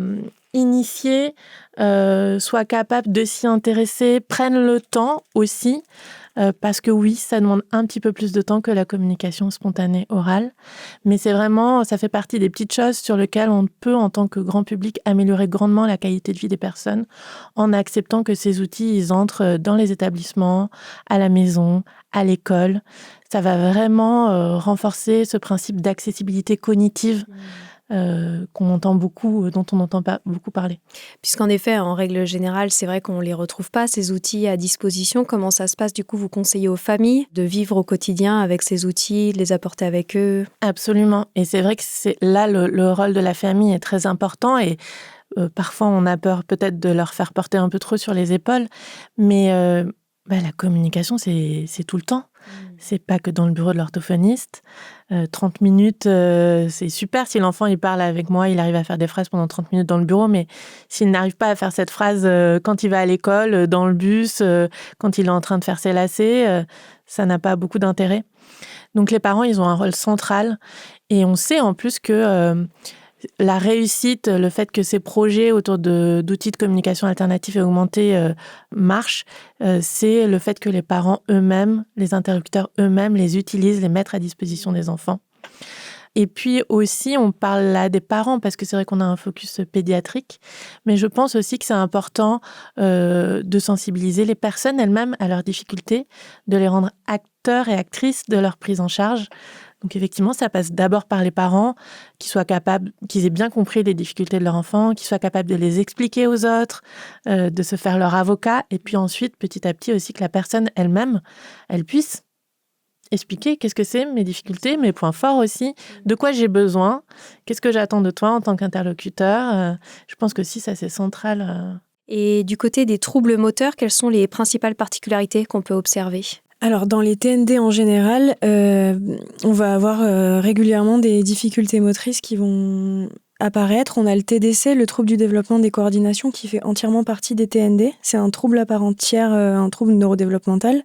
initié, soit capable de s'y intéresser, prenne le temps aussi, parce que oui, ça demande un petit peu plus de temps que la communication spontanée orale. Mais c'est vraiment, ça fait partie des petites choses sur lesquelles on peut, en tant que grand public, améliorer grandement la qualité de vie des personnes en acceptant que ces outils, ils entrent dans les établissements, à la maison, à l'école. Ça va vraiment renforcer ce principe d'accessibilité cognitive qu'on entend beaucoup, dont on n'entend pas beaucoup parler. Puisqu'en effet, en règle générale, c'est vrai qu'on ne les retrouve pas, ces outils à disposition. Comment ça se passe, du coup, vous conseillez aux familles de vivre au quotidien avec ces outils, de les apporter avec eux? Absolument. Et c'est vrai que là, le rôle de la famille est très important et parfois, on a peur peut-être de leur faire porter un peu trop sur les épaules, mais la communication, c'est tout le temps. C'est pas que dans le bureau de l'orthophoniste. 30 minutes, c'est super. Si l'enfant il parle avec moi, il arrive à faire des phrases pendant 30 minutes dans le bureau, mais s'il n'arrive pas à faire cette phrase quand il va à l'école, dans le bus, quand il est en train de faire ses lacets, ça n'a pas beaucoup d'intérêt. Donc les parents, ils ont un rôle central. Et on sait en plus que la réussite, le fait que ces projets autour d'outils de communication alternatifs et augmentés marchent, c'est le fait que les parents eux-mêmes, les interlocuteurs eux-mêmes les utilisent, les mettent à disposition des enfants. Et puis aussi, on parle là des parents, parce que c'est vrai qu'on a un focus pédiatrique, mais je pense aussi que c'est important de sensibiliser les personnes elles-mêmes à leurs difficultés, de les rendre acteurs et actrices de leur prise en charge. Donc effectivement, ça passe d'abord par les parents, qu'ils aient bien compris les difficultés de leur enfant, qu'ils soient capables de les expliquer aux autres, de se faire leur avocat, et puis ensuite, petit à petit aussi, que la personne elle-même, elle puisse expliquer qu'est-ce que c'est mes difficultés, mes points forts aussi, de quoi j'ai besoin, qu'est-ce que j'attends de toi en tant qu'interlocuteur. Je pense que si ça, c'est central. Et du côté des troubles moteurs, quelles sont les principales particularités qu'on peut observer ? Alors, dans les TND en général, on va avoir régulièrement des difficultés motrices qui vont apparaître. On a le TDC, le trouble du développement des coordinations, qui fait entièrement partie des TND. C'est un trouble à part entière, un trouble neurodéveloppemental,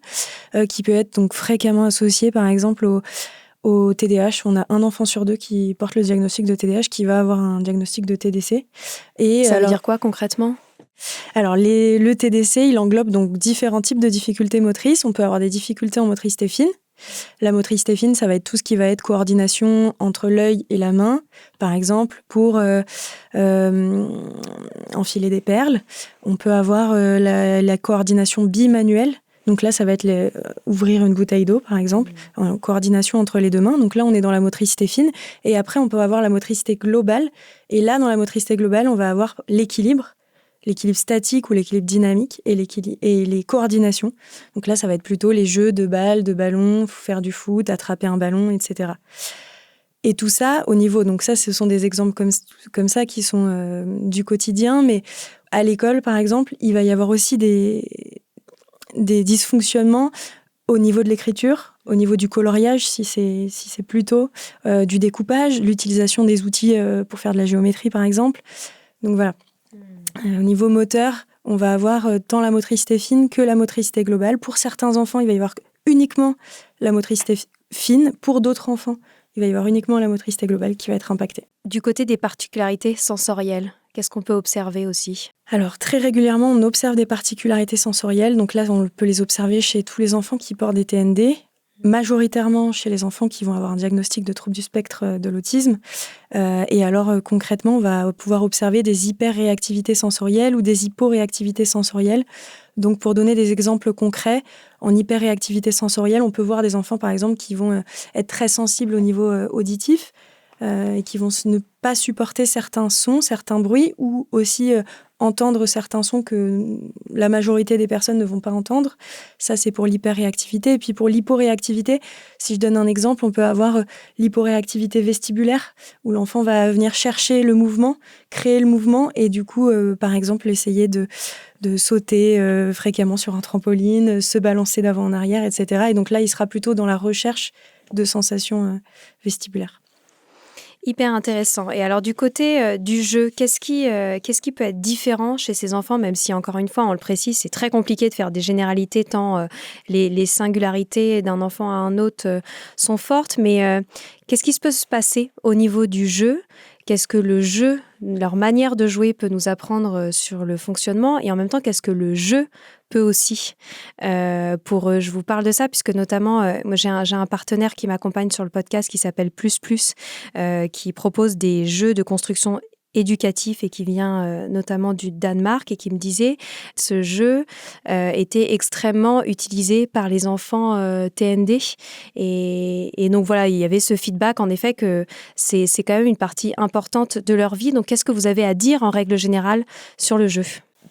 qui peut être donc fréquemment associé, par exemple, au TDAH. On a un enfant sur deux qui porte le diagnostic de TDAH qui va avoir un diagnostic de TDC. Et ça veut dire quoi concrètement ? Alors, le TDC, il englobe donc différents types de difficultés motrices. On peut avoir des difficultés en motricité fine. La motricité fine, ça va être tout ce qui va être coordination entre l'œil et la main, par exemple, pour enfiler des perles. On peut avoir la coordination bimanuelle. Donc là, ça va être ouvrir une bouteille d'eau, par exemple, en coordination entre les deux mains. Donc là, on est dans la motricité fine. Et après, on peut avoir la motricité globale. Et là, dans la motricité globale, on va avoir l'équilibre statique ou l'équilibre dynamique et les coordinations. Donc là, ça va être plutôt les jeux de balles, de ballons, faire du foot, attraper un ballon, etc. Et tout ça, au niveau... Donc ça, ce sont des exemples comme ça qui sont du quotidien. Mais à l'école, par exemple, il va y avoir aussi des dysfonctionnements au niveau de l'écriture, au niveau du coloriage, si c'est plutôt du découpage, l'utilisation des outils pour faire de la géométrie, par exemple. Donc voilà. Au niveau moteur, on va avoir tant la motricité fine que la motricité globale. Pour certains enfants, il va y avoir uniquement la motricité fine. Pour d'autres enfants, il va y avoir uniquement la motricité globale qui va être impactée. Du côté des particularités sensorielles, qu'est-ce qu'on peut observer aussi ? Alors, très régulièrement, on observe des particularités sensorielles. Donc là, on peut les observer chez tous les enfants qui portent des TND, majoritairement chez les enfants qui vont avoir un diagnostic de trouble du spectre de l'autisme. Et alors, concrètement, on va pouvoir observer des hyperréactivités sensorielles ou des hyporéactivités sensorielles. Donc, pour donner des exemples concrets, en hyperréactivité sensorielle, on peut voir des enfants, par exemple, qui vont être très sensibles au niveau auditif et qui vont ne pas supporter certains sons, certains bruits, ou aussi entendre certains sons que la majorité des personnes ne vont pas entendre. Ça, c'est pour l'hyperréactivité. Et puis pour l'hyporéactivité, si je donne un exemple, on peut avoir l'hyporéactivité vestibulaire, où l'enfant va venir chercher le mouvement, créer le mouvement, et du coup, par exemple, essayer de sauter fréquemment sur un trampoline, se balancer d'avant en arrière, etc. Et donc là, il sera plutôt dans la recherche de sensations vestibulaires. Hyper intéressant. Et alors du côté du jeu, qu'est-ce qui peut être différent chez ces enfants, même si encore une fois, on le précise, c'est très compliqué de faire des généralités tant les singularités d'un enfant à un autre sont fortes, mais qu'est-ce qui peut se passer au niveau du jeu ? Qu'est-ce que le jeu, leur manière de jouer peut nous apprendre sur le fonctionnement et en même temps, qu'est-ce que le jeu peut aussi je vous parle de ça puisque notamment, moi j'ai un partenaire qui m'accompagne sur le podcast qui s'appelle Plus Plus, qui propose des jeux de construction éducatif et qui vient notamment du Danemark et qui me disait ce jeu était extrêmement utilisé par les enfants TND et donc voilà, il y avait ce feedback en effet que c'est quand même une partie importante de leur vie. Donc qu'est-ce que vous avez à dire en règle générale sur le jeu ?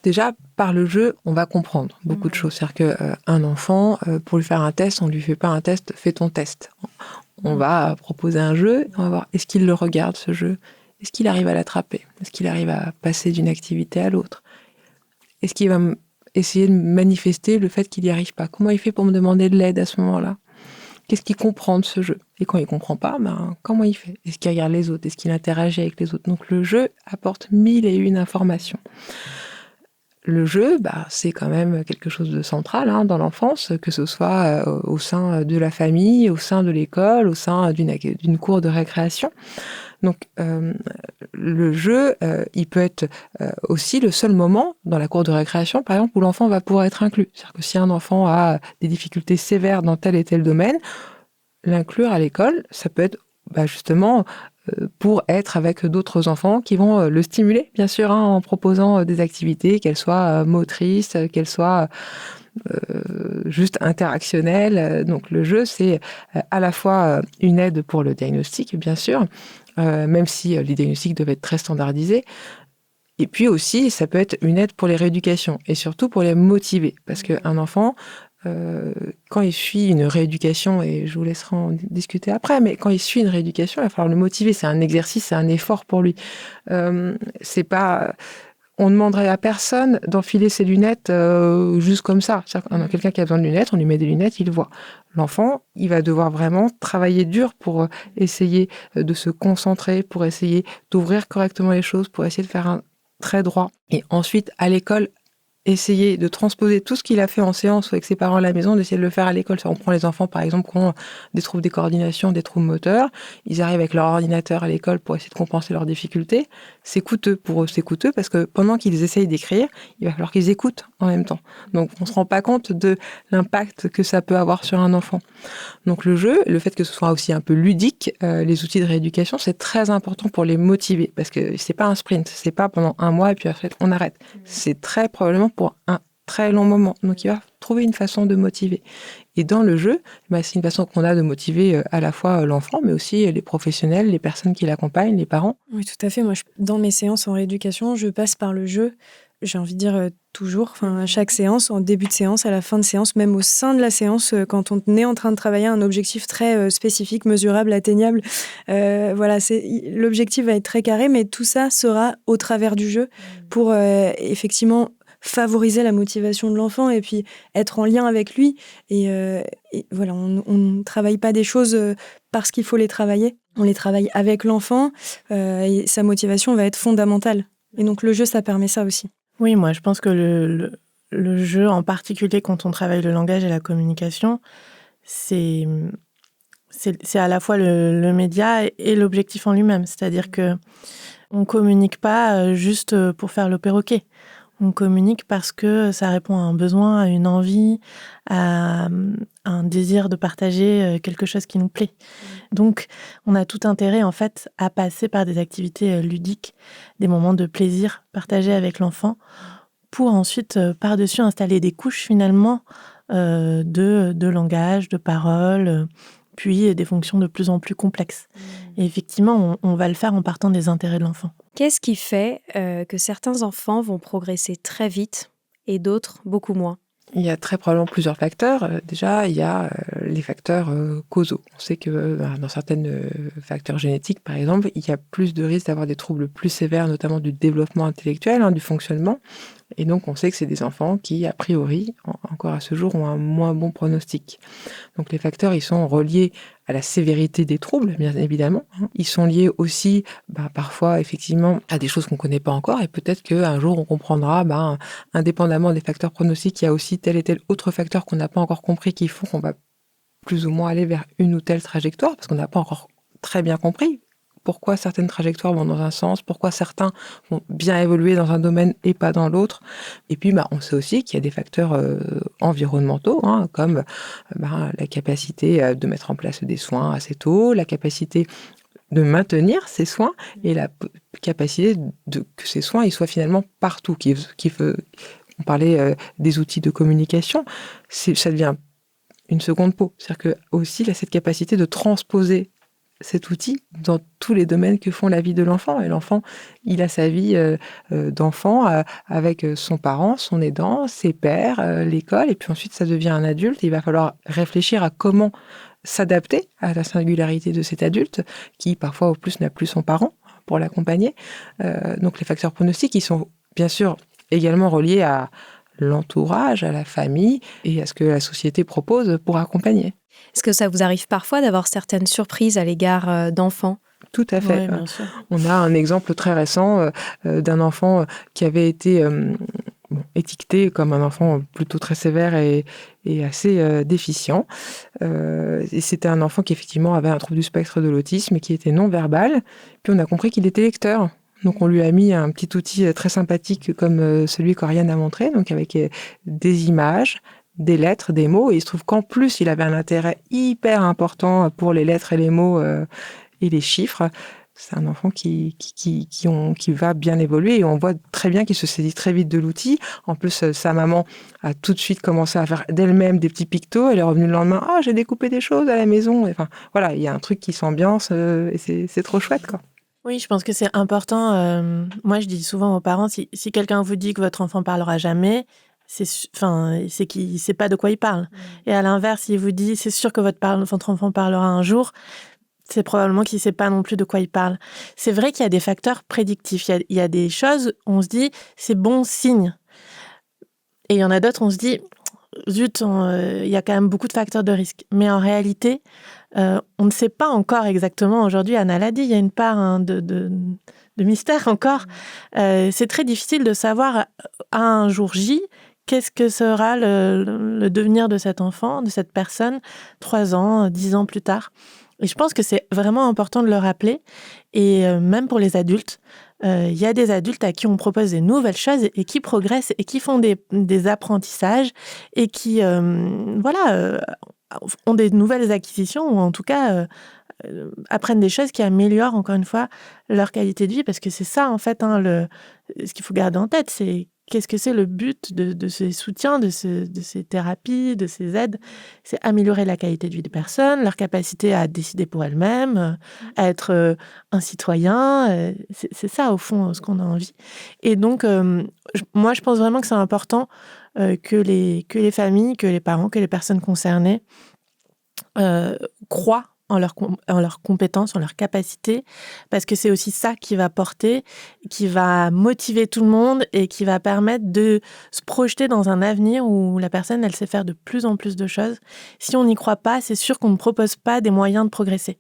Déjà, par le jeu, on va comprendre beaucoup de choses. C'est-à-dire qu'un enfant, pour lui faire un test, on ne lui fait pas un test, fais ton test. On va proposer un jeu, on va voir, est-ce qu'il le regarde ce jeu ? Est-ce qu'il arrive à l'attraper ? Est-ce qu'il arrive à passer d'une activité à l'autre ? Est-ce qu'il va essayer de manifester le fait qu'il n'y arrive pas ? Comment il fait pour me demander de l'aide à ce moment-là ? Qu'est-ce qu'il comprend de ce jeu ? Et quand il ne comprend pas, comment il fait ? Est-ce qu'il regarde les autres ? Est-ce qu'il interagit avec les autres ? Donc le jeu apporte 1001 informations. Le jeu, c'est quand même quelque chose de central dans l'enfance, que ce soit au sein de la famille, au sein de l'école, au sein d'une cour de récréation. Donc, le jeu, il peut être aussi le seul moment dans la cour de récréation, par exemple, où l'enfant va pouvoir être inclus. C'est-à-dire que si un enfant a des difficultés sévères dans tel et tel domaine, l'inclure à l'école, ça peut être justement pour être avec d'autres enfants qui vont le stimuler, bien sûr, en proposant des activités, qu'elles soient motrices, qu'elles soient juste interactionnelles. Donc, le jeu, c'est à la fois une aide pour le diagnostic, bien sûr, même si les diagnostics doivent être très standardisés. Et puis aussi, ça peut être une aide pour les rééducations et surtout pour les motiver. Parce qu'un enfant, quand il suit une rééducation, et je vous laisserai en discuter après, mais quand il suit une rééducation, il va falloir le motiver. C'est un exercice, c'est un effort pour lui. C'est pas... On ne demanderait à personne d'enfiler ses lunettes juste comme ça. C'est-à-dire, quelqu'un qui a besoin de lunettes, on lui met des lunettes, il voit. L'enfant, il va devoir vraiment travailler dur pour essayer de se concentrer, pour essayer d'ouvrir correctement les choses, pour essayer de faire un trait droit. Et ensuite, à l'école, essayer de transposer tout ce qu'il a fait en séance ou avec ses parents à la maison, d'essayer de le faire à l'école. On prend les enfants, par exemple, qui ont des troubles de coordination, des troubles moteurs. Ils arrivent avec leur ordinateur à l'école pour essayer de compenser leurs difficultés. C'est coûteux pour eux, c'est coûteux parce que pendant qu'ils essayent d'écrire, il va falloir qu'ils écoutent en même temps. Donc, on ne se rend pas compte de l'impact que ça peut avoir sur un enfant. Donc, le jeu, le fait que ce soit aussi un peu ludique, les outils de rééducation, c'est très important pour les motiver parce que c'est pas un sprint, c'est pas pendant un mois et puis après on arrête. C'est très probablement pour un très long moment. Donc, il va trouver une façon de motiver. Et dans le jeu, c'est une façon qu'on a de motiver à la fois l'enfant, mais aussi les professionnels, les personnes qui l'accompagnent, les parents. Oui, tout à fait. Moi, dans mes séances en rééducation, je passe par le jeu. J'ai envie de dire toujours, à chaque séance, en début de séance, à la fin de séance, même au sein de la séance, quand on est en train de travailler un objectif très spécifique, mesurable, atteignable. L'objectif va être très carré, mais tout ça sera au travers du jeu pour effectivement favoriser la motivation de l'enfant et puis être en lien avec lui. Et voilà, on ne travaille pas des choses parce qu'il faut les travailler. On les travaille avec l'enfant et sa motivation va être fondamentale. Et donc le jeu, ça permet ça aussi. Oui, moi je pense que le jeu, en particulier quand on travaille le langage et la communication, c'est à la fois le média et l'objectif en lui-même. C'est-à-dire que on communique pas juste pour faire le perroquet. On communique parce que ça répond à un besoin, à une envie, à un désir de partager quelque chose qui nous plaît. Donc, on a tout intérêt, en fait, à passer par des activités ludiques, des moments de plaisir partagés avec l'enfant, pour ensuite, par-dessus, installer des couches, finalement, de langage, de parole, puis des fonctions de plus en plus complexes. Et effectivement, on va le faire en partant des intérêts de l'enfant. Qu'est-ce qui fait que certains enfants vont progresser très vite et d'autres beaucoup moins ? Il y a très probablement plusieurs facteurs. Déjà, il y a les facteurs causaux. On sait que dans certains facteurs génétiques, par exemple, il y a plus de risques d'avoir des troubles plus sévères, notamment du développement intellectuel, du fonctionnement. Et donc, on sait que c'est des enfants qui, a priori, encore à ce jour, ont un moins bon pronostic. Donc, les facteurs, ils sont reliés à la sévérité des troubles, bien évidemment. Ils sont liés aussi, parfois, effectivement, à des choses qu'on ne connaît pas encore. Et peut-être qu'un jour, on comprendra, indépendamment des facteurs pronostiques, il y a aussi tel et tel autre facteur qu'on n'a pas encore compris qui font qu'on va plus ou moins aller vers une ou telle trajectoire, parce qu'on n'a pas encore très bien compris pourquoi certaines trajectoires vont dans un sens, pourquoi certains vont bien évoluer dans un domaine et pas dans l'autre. Et puis, on sait aussi qu'il y a des facteurs environnementaux, comme la capacité de mettre en place des soins assez tôt, la capacité de maintenir ces soins et la capacité que ces soins ils soient finalement partout. On parlait des outils de communication, ça devient une seconde peau. C'est-à-dire que aussi, il a cette capacité de transposer cet outil dans tous les domaines que font la vie de l'enfant. Et l'enfant, il a sa vie d'enfant avec son parent, son aidant, ses pairs, l'école, et puis ensuite ça devient un adulte. Il va falloir réfléchir à comment s'adapter à la singularité de cet adulte, qui parfois au plus n'a plus son parent pour l'accompagner. Donc les facteurs pronostiques, ils sont bien sûr également reliés à l'entourage, à la famille et à ce que la société propose pour accompagner. Est-ce que ça vous arrive parfois d'avoir certaines surprises à l'égard d'enfants ? Tout à fait. Oui, bien sûr. On a un exemple très récent d'un enfant qui avait été étiqueté comme un enfant plutôt très sévère et assez déficient. Et c'était un enfant qui effectivement avait un trouble du spectre de l'autisme et qui était non-verbal. Puis on a compris qu'il était lecteur. Donc on lui a mis un petit outil très sympathique comme celui qu'Oriane a montré, donc avec des images, des lettres, des mots. Et il se trouve qu'en plus, il avait un intérêt hyper important pour les lettres et les mots et les chiffres. C'est un enfant qui va bien évoluer et on voit très bien qu'il se saisit très vite de l'outil. En plus, sa maman a tout de suite commencé à faire d'elle-même des petits pictos. Elle est revenue le lendemain. « j'ai découpé des choses à la maison. » Enfin, voilà, il y a un truc qui s'ambiance et c'est trop chouette, quoi. Oui, je pense que c'est important. Moi, je dis souvent aux parents, si quelqu'un vous dit que votre enfant parlera jamais, c'est qu'il ne sait pas de quoi il parle. Et à l'inverse, s'il vous dit, c'est sûr que votre enfant parlera un jour, c'est probablement qu'il ne sait pas non plus de quoi il parle. C'est vrai qu'il y a des facteurs prédictifs. Il y a des choses, on se dit, c'est bon signe. Et il y en a d'autres, on se dit, zut, il y a quand même beaucoup de facteurs de risque. Mais en réalité, on ne sait pas encore exactement. Aujourd'hui, Anna l'a dit, il y a une part de mystère encore. C'est très difficile de savoir à un jour J qu'est-ce que sera le devenir de cet enfant, de cette personne, 3 ans, 10 ans plus tard. Et je pense que c'est vraiment important de le rappeler. Et même pour les adultes, il y a des adultes à qui on propose des nouvelles choses et qui progressent et qui font des apprentissages et qui ont des nouvelles acquisitions ou en tout cas apprennent des choses qui améliorent encore une fois leur qualité de vie, parce que c'est ça en fait ce qu'il faut garder en tête, c'est qu'est-ce que c'est le but de ces soutiens, de ces thérapies, de ces aides. C'est améliorer la qualité de vie des personnes, leur capacité à décider pour elles-mêmes, à être un citoyen. C'est ça, au fond, ce qu'on a envie. Et donc, moi, je pense vraiment que c'est important que les familles, que les parents, que les personnes concernées croient en leurs compétences, en leurs capacités, parce que c'est aussi ça qui va porter, qui va motiver tout le monde et qui va permettre de se projeter dans un avenir où la personne, elle sait faire de plus en plus de choses. Si on n'y croit pas, c'est sûr qu'on ne propose pas des moyens de progresser.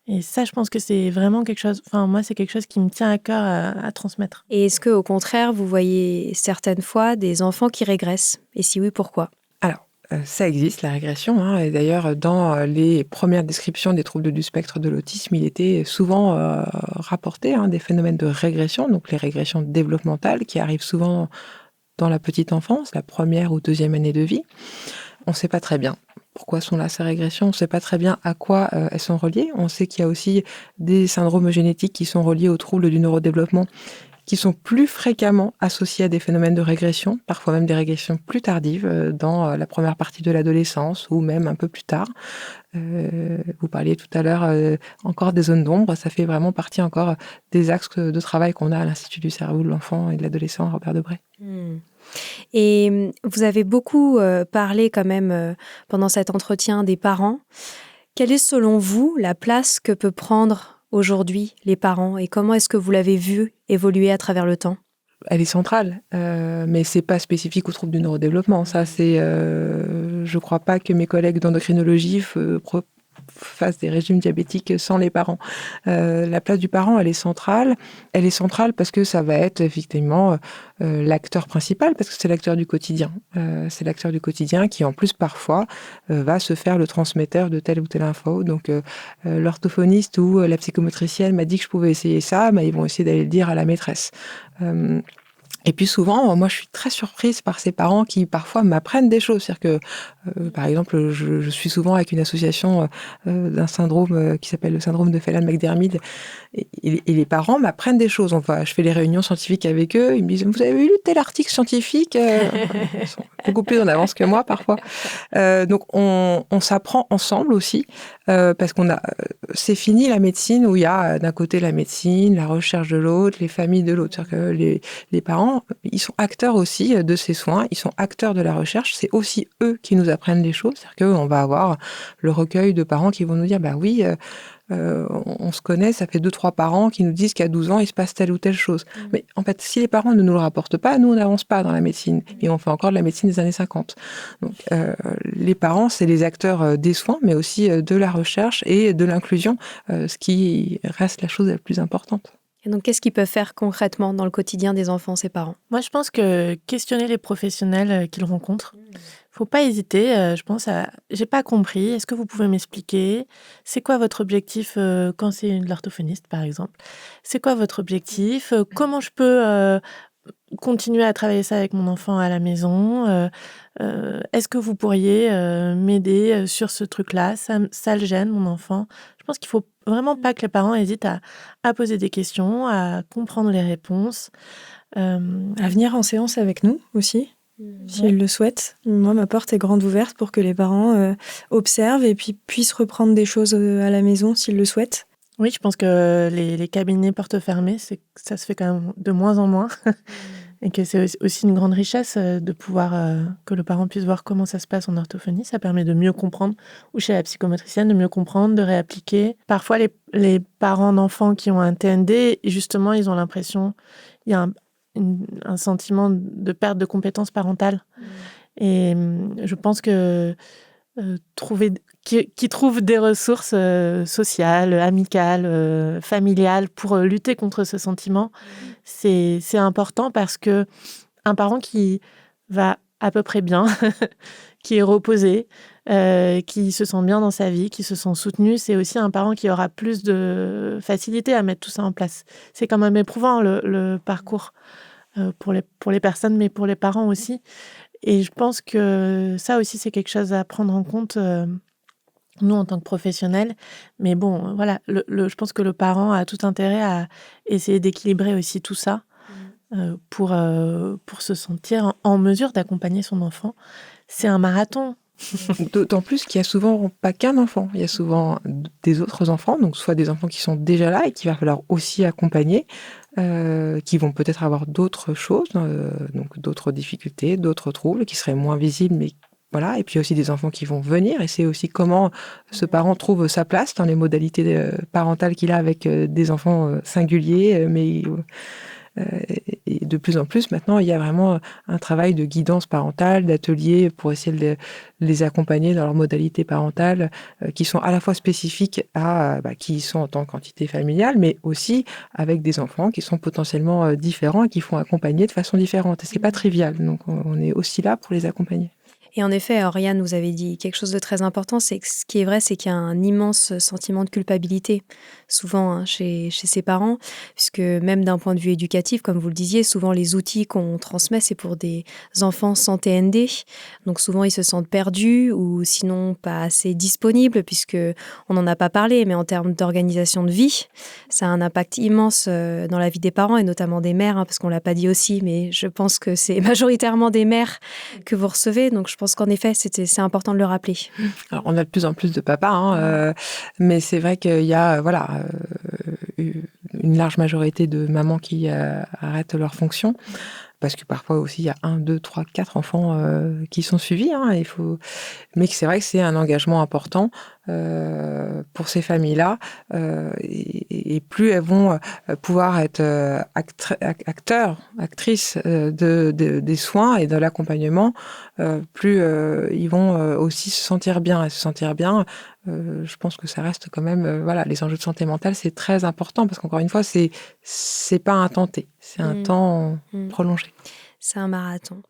Et ça, je pense que c'est vraiment quelque chose, moi, c'est quelque chose qui me tient à cœur à transmettre. Et est-ce qu'au contraire, vous voyez certaines fois des enfants qui régressent ? Et si oui, pourquoi ? Alors, ça existe, la régression. Et d'ailleurs, dans les premières descriptions des troubles du spectre de l'autisme, il était souvent rapporté des phénomènes de régression, donc les régressions développementales qui arrivent souvent dans la petite enfance, la première ou deuxième année de vie. On ne sait pas très bien pourquoi sont là ces régressions, on ne sait pas très bien à quoi elles sont reliées. On sait qu'il y a aussi des syndromes génétiques qui sont reliés aux troubles du neurodéveloppement, qui sont plus fréquemment associés à des phénomènes de régression, parfois même des régressions plus tardives dans la première partie de l'adolescence ou même un peu plus tard. Vous parliez tout à l'heure encore des zones d'ombre, ça fait vraiment partie encore des axes de travail qu'on a à l'Institut du cerveau de l'enfant et de l'adolescent Robert Debré. Et vous avez beaucoup parlé quand même pendant cet entretien des parents. Quelle est selon vous la place que peut prendre aujourd'hui les parents et comment est-ce que vous l'avez vu évoluer à travers le temps ? elle est centrale, mais c'est pas spécifique aux troubles du neurodéveloppement. Ça, je crois pas que mes collègues d'endocrinologie fassent des régimes diabétiques sans les parents. La place du parent, elle est centrale. Elle est centrale parce que ça va être effectivement l'acteur principal, parce que c'est l'acteur du quotidien. C'est l'acteur du quotidien qui, en plus, parfois, va se faire le transmetteur de telle ou telle info. Donc, l'orthophoniste ou la psychomotricienne m'a dit que je pouvais essayer ça, mais ils vont essayer d'aller le dire à la maîtresse. Et puis souvent, moi, je suis très surprise par ces parents qui, parfois, m'apprennent des choses. C'est-à-dire que, par exemple, je suis souvent avec une association d'un syndrome qui s'appelle le syndrome de Phelan-McDermid. Et les parents m'apprennent des choses. Je fais les réunions scientifiques avec eux. Ils me disent « Vous avez lu tel article scientifique ?» Ils sont beaucoup plus en avance que moi, parfois. Donc, on s'apprend ensemble aussi. Parce c'est fini la médecine où il y a d'un côté la médecine, la recherche de l'autre, les familles de l'autre. C'est-à-dire que les parents, ils sont acteurs aussi de ces soins, ils sont acteurs de la recherche. C'est aussi eux qui nous apprennent les choses. C'est-à-dire qu'on va avoir le recueil de parents qui vont nous dire « Bah oui, on se connaît, ça fait 2-3 parents qui nous disent qu'à 12 ans, il se passe telle ou telle chose. » Mais en fait, si les parents ne nous le rapportent pas, nous, on n'avance pas dans la médecine. Et on fait encore de la médecine des années 50. Donc, les parents, c'est les acteurs des soins, mais aussi de la recherche et de l'inclusion, ce qui reste la chose la plus importante. Et donc, qu'est-ce qu'ils peuvent faire concrètement dans le quotidien des enfants, ces parents ? Moi, je pense que questionner les professionnels qu'ils rencontrent, faut pas hésiter. Je pense à j'ai pas compris. Est-ce que vous pouvez m'expliquer ? C'est quoi votre objectif quand c'est de l'orthophoniste, par exemple ? C'est quoi votre objectif ? Comment je peux continuer à travailler ça avec mon enfant à la maison ? Est-ce que vous pourriez m'aider sur ce truc-là ? Ça le gêne, mon enfant. Je pense qu'il faut vraiment pas que les parents hésitent à poser des questions, à comprendre les réponses. À venir en séance avec nous aussi, s'ils le souhaitent. Moi, ma porte est grande ouverte pour que les parents observent et puis puissent reprendre des choses à la maison s'ils le souhaitent. Oui, je pense que les cabinets portes fermées, ça se fait quand même de moins en moins. Et que c'est aussi une grande richesse de pouvoir que le parent puisse voir comment ça se passe en orthophonie. Ça permet de mieux comprendre, ou chez la psychomotricienne, de mieux comprendre, de réappliquer. Parfois, les parents d'enfants qui ont un TND, justement, ils ont l'impression, il y a un sentiment de perte de compétences parentales. Et je pense que qui trouvent des ressources sociales, amicales, familiales pour lutter contre ce sentiment, c'est important parce que un parent qui va à peu près bien, qui est reposé, qui se sent bien dans sa vie, qui se sent soutenu, c'est aussi un parent qui aura plus de facilité à mettre tout ça en place. C'est quand même éprouvant le parcours pour les personnes, mais pour les parents aussi. Et je pense que ça aussi, c'est quelque chose à prendre en compte, nous, en tant que professionnels. Mais bon, voilà, je pense que le parent a tout intérêt à essayer d'équilibrer aussi tout ça pour se sentir en mesure d'accompagner son enfant. C'est un marathon. D'autant plus qu'il y a souvent pas qu'un enfant, il y a souvent des autres enfants, donc soit des enfants qui sont déjà là et qu'il va falloir aussi accompagner, qui vont peut-être avoir d'autres choses, donc d'autres difficultés, d'autres troubles qui seraient moins visibles, mais voilà. Et puis aussi des enfants qui vont venir, et c'est aussi comment ce parent trouve sa place dans les modalités parentales qu'il a avec des enfants singuliers, mais et de plus en plus, maintenant, il y a vraiment un travail de guidance parentale, d'ateliers pour essayer de les accompagner dans leurs modalités parentales qui sont à la fois spécifiques à qui ils sont en tant qu'entité familiale, mais aussi avec des enfants qui sont potentiellement différents et qui font accompagner de façon différente. Et c'est pas trivial, donc on est aussi là pour les accompagner. Et en effet, Oriane, vous avez dit quelque chose de très important, c'est que ce qui est vrai, c'est qu'il y a un immense sentiment de culpabilité, souvent chez ses parents, puisque même d'un point de vue éducatif, comme vous le disiez, souvent les outils qu'on transmet, c'est pour des enfants sans TND, donc souvent ils se sentent perdus ou sinon pas assez disponibles, puisque on n'en a pas parlé, mais en termes d'organisation de vie, ça a un impact immense dans la vie des parents et notamment des mères, parce qu'on l'a pas dit aussi, mais je pense que c'est majoritairement des mères que vous recevez, donc je pense qu'en effet, c'est important de le rappeler. Alors, on a de plus en plus de papas, mais c'est vrai qu'il y a une large majorité de mamans qui arrêtent leur fonction, parce que parfois aussi, il y a 1, 2, 3, 4 enfants qui sont suivis. Mais c'est vrai que c'est un engagement important pour ces familles-là, et plus elles vont pouvoir être acteurs, actrices des soins et de l'accompagnement, plus ils vont aussi se sentir bien. Et se sentir bien, je pense que ça reste quand même, les enjeux de santé mentale, c'est très important parce qu'encore une fois, c'est pas un temps T, c'est un temps prolongé. C'est un marathon.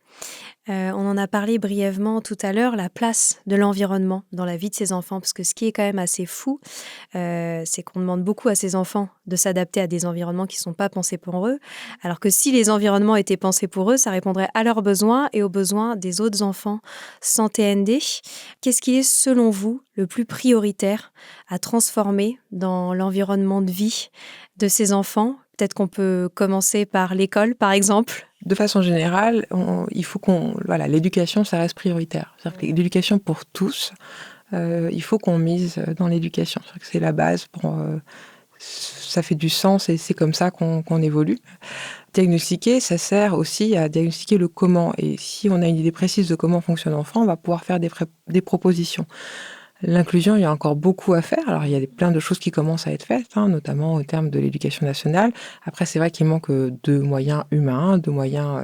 On en a parlé brièvement tout à l'heure, la place de l'environnement dans la vie de ces enfants, parce que ce qui est quand même assez fou, c'est qu'on demande beaucoup à ces enfants de s'adapter à des environnements qui ne sont pas pensés pour eux, alors que si les environnements étaient pensés pour eux, ça répondrait à leurs besoins et aux besoins des autres enfants sans TND. Qu'est-ce qui est, selon vous, le plus prioritaire à transformer dans l'environnement de vie de ces enfants ? Peut-être qu'on peut commencer par l'école, par exemple. De façon générale, il faut l'éducation, ça reste prioritaire. C'est-à-dire que l'éducation pour tous, il faut qu'on mise dans l'éducation. C'est-à-dire que c'est la base ça fait du sens et c'est comme ça qu'on évolue. Diagnostiquer, ça sert aussi à diagnostiquer le comment. Et si on a une idée précise de comment fonctionne l'enfant, on va pouvoir faire des propositions. L'inclusion, il y a encore beaucoup à faire. Alors, il y a plein de choses qui commencent à être faites, notamment au terme de l'éducation nationale. Après, c'est vrai qu'il manque de moyens humains, de moyens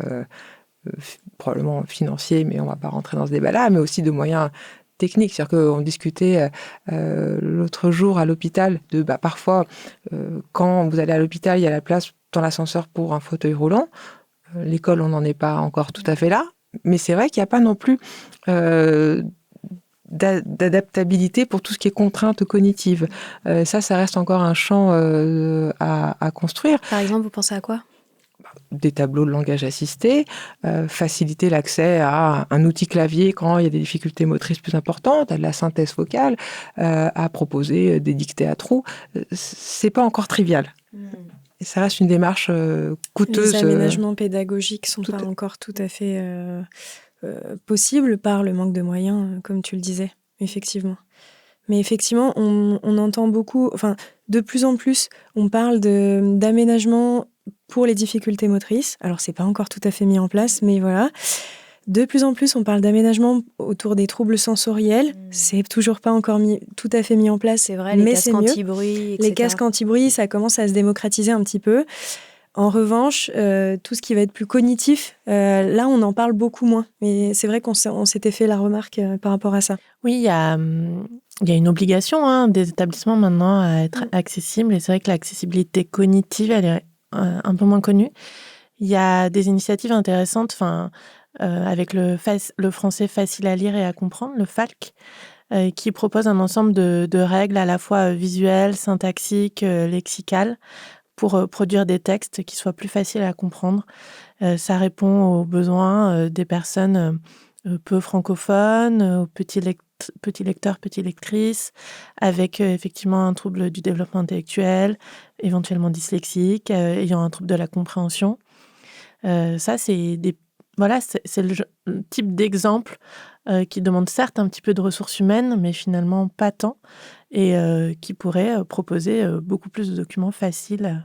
probablement financiers, mais on ne va pas rentrer dans ce débat-là, mais aussi de moyens techniques. C'est-à-dire qu'on discutait l'autre jour à l'hôpital de parfois, quand vous allez à l'hôpital, il y a la place dans l'ascenseur pour un fauteuil roulant. L'école, on n'en est pas encore tout à fait là. Mais c'est vrai qu'il n'y a pas non plus d'adaptabilité pour tout ce qui est contrainte cognitive. Ça reste encore un champ à construire. Par exemple, vous pensez à quoi ? Des tableaux de langage assisté, faciliter l'accès à un outil clavier quand il y a des difficultés motrices plus importantes, à de la synthèse vocale, à proposer des dictées à trous. C'est pas encore trivial. Et ça reste une démarche coûteuse. Les aménagements pédagogiques sont pas encore tout à fait possibles par le manque de moyens, comme tu le disais, effectivement. Mais effectivement, on entend beaucoup, de plus en plus, on parle d'aménagement pour les difficultés motrices. Alors, c'est pas encore tout à fait mis en place, mais voilà. De plus en plus, on parle d'aménagement autour des troubles sensoriels. C'est toujours pas encore tout à fait mis en place. C'est vrai, les casques anti-bruit, etc. Les casques anti-bruit, ça commence à se démocratiser un petit peu. En revanche, tout ce qui va être plus cognitif, là, on en parle beaucoup moins. Mais c'est vrai qu'on s'était fait la remarque par rapport à ça. Oui, il y a une obligation des établissements maintenant à être accessibles. Et c'est vrai que l'accessibilité cognitive, elle est un peu moins connue. Il y a des initiatives intéressantes, avec le français facile à lire et à comprendre, le FALC, qui propose un ensemble de règles à la fois visuelles, syntaxiques, lexicales, pour produire des textes qui soient plus faciles à comprendre. Ça répond aux besoins des personnes peu francophones, aux petits lecteurs, petites lectrices, avec effectivement un trouble du développement intellectuel, éventuellement dyslexique, ayant un trouble de la compréhension. Ça, c'est le type d'exemple qui demande certes un petit peu de ressources humaines, mais finalement pas tant, et qui pourrait proposer beaucoup plus de documents faciles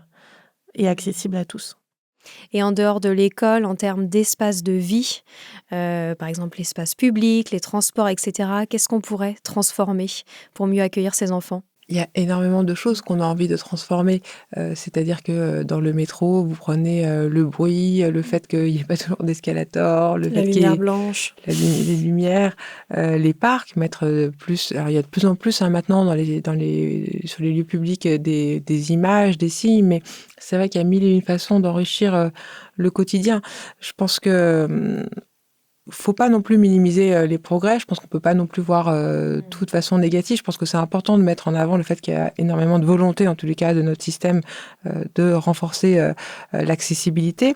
et accessibles à tous. Et en dehors de l'école, en termes d'espace de vie, par exemple l'espace public, les transports, etc., qu'est-ce qu'on pourrait transformer pour mieux accueillir ces enfants ? Il y a énormément de choses qu'on a envie de transformer. C'est-à-dire que dans le métro, vous prenez le bruit, le fait qu'il n'y ait pas toujours d'escalator, le fait qu'il y ait blanche, les lumières, les parcs, mettre plus. Alors il y a de plus en plus maintenant sur les lieux publics des images, des signes, mais c'est vrai qu'il y a mille et une façons d'enrichir le quotidien. Je pense que faut pas non plus minimiser les progrès. Je pense qu'on peut pas non plus voir tout de façon négative. Je pense que c'est important de mettre en avant le fait qu'il y a énormément de volonté, en tous les cas, de notre système de renforcer l'accessibilité.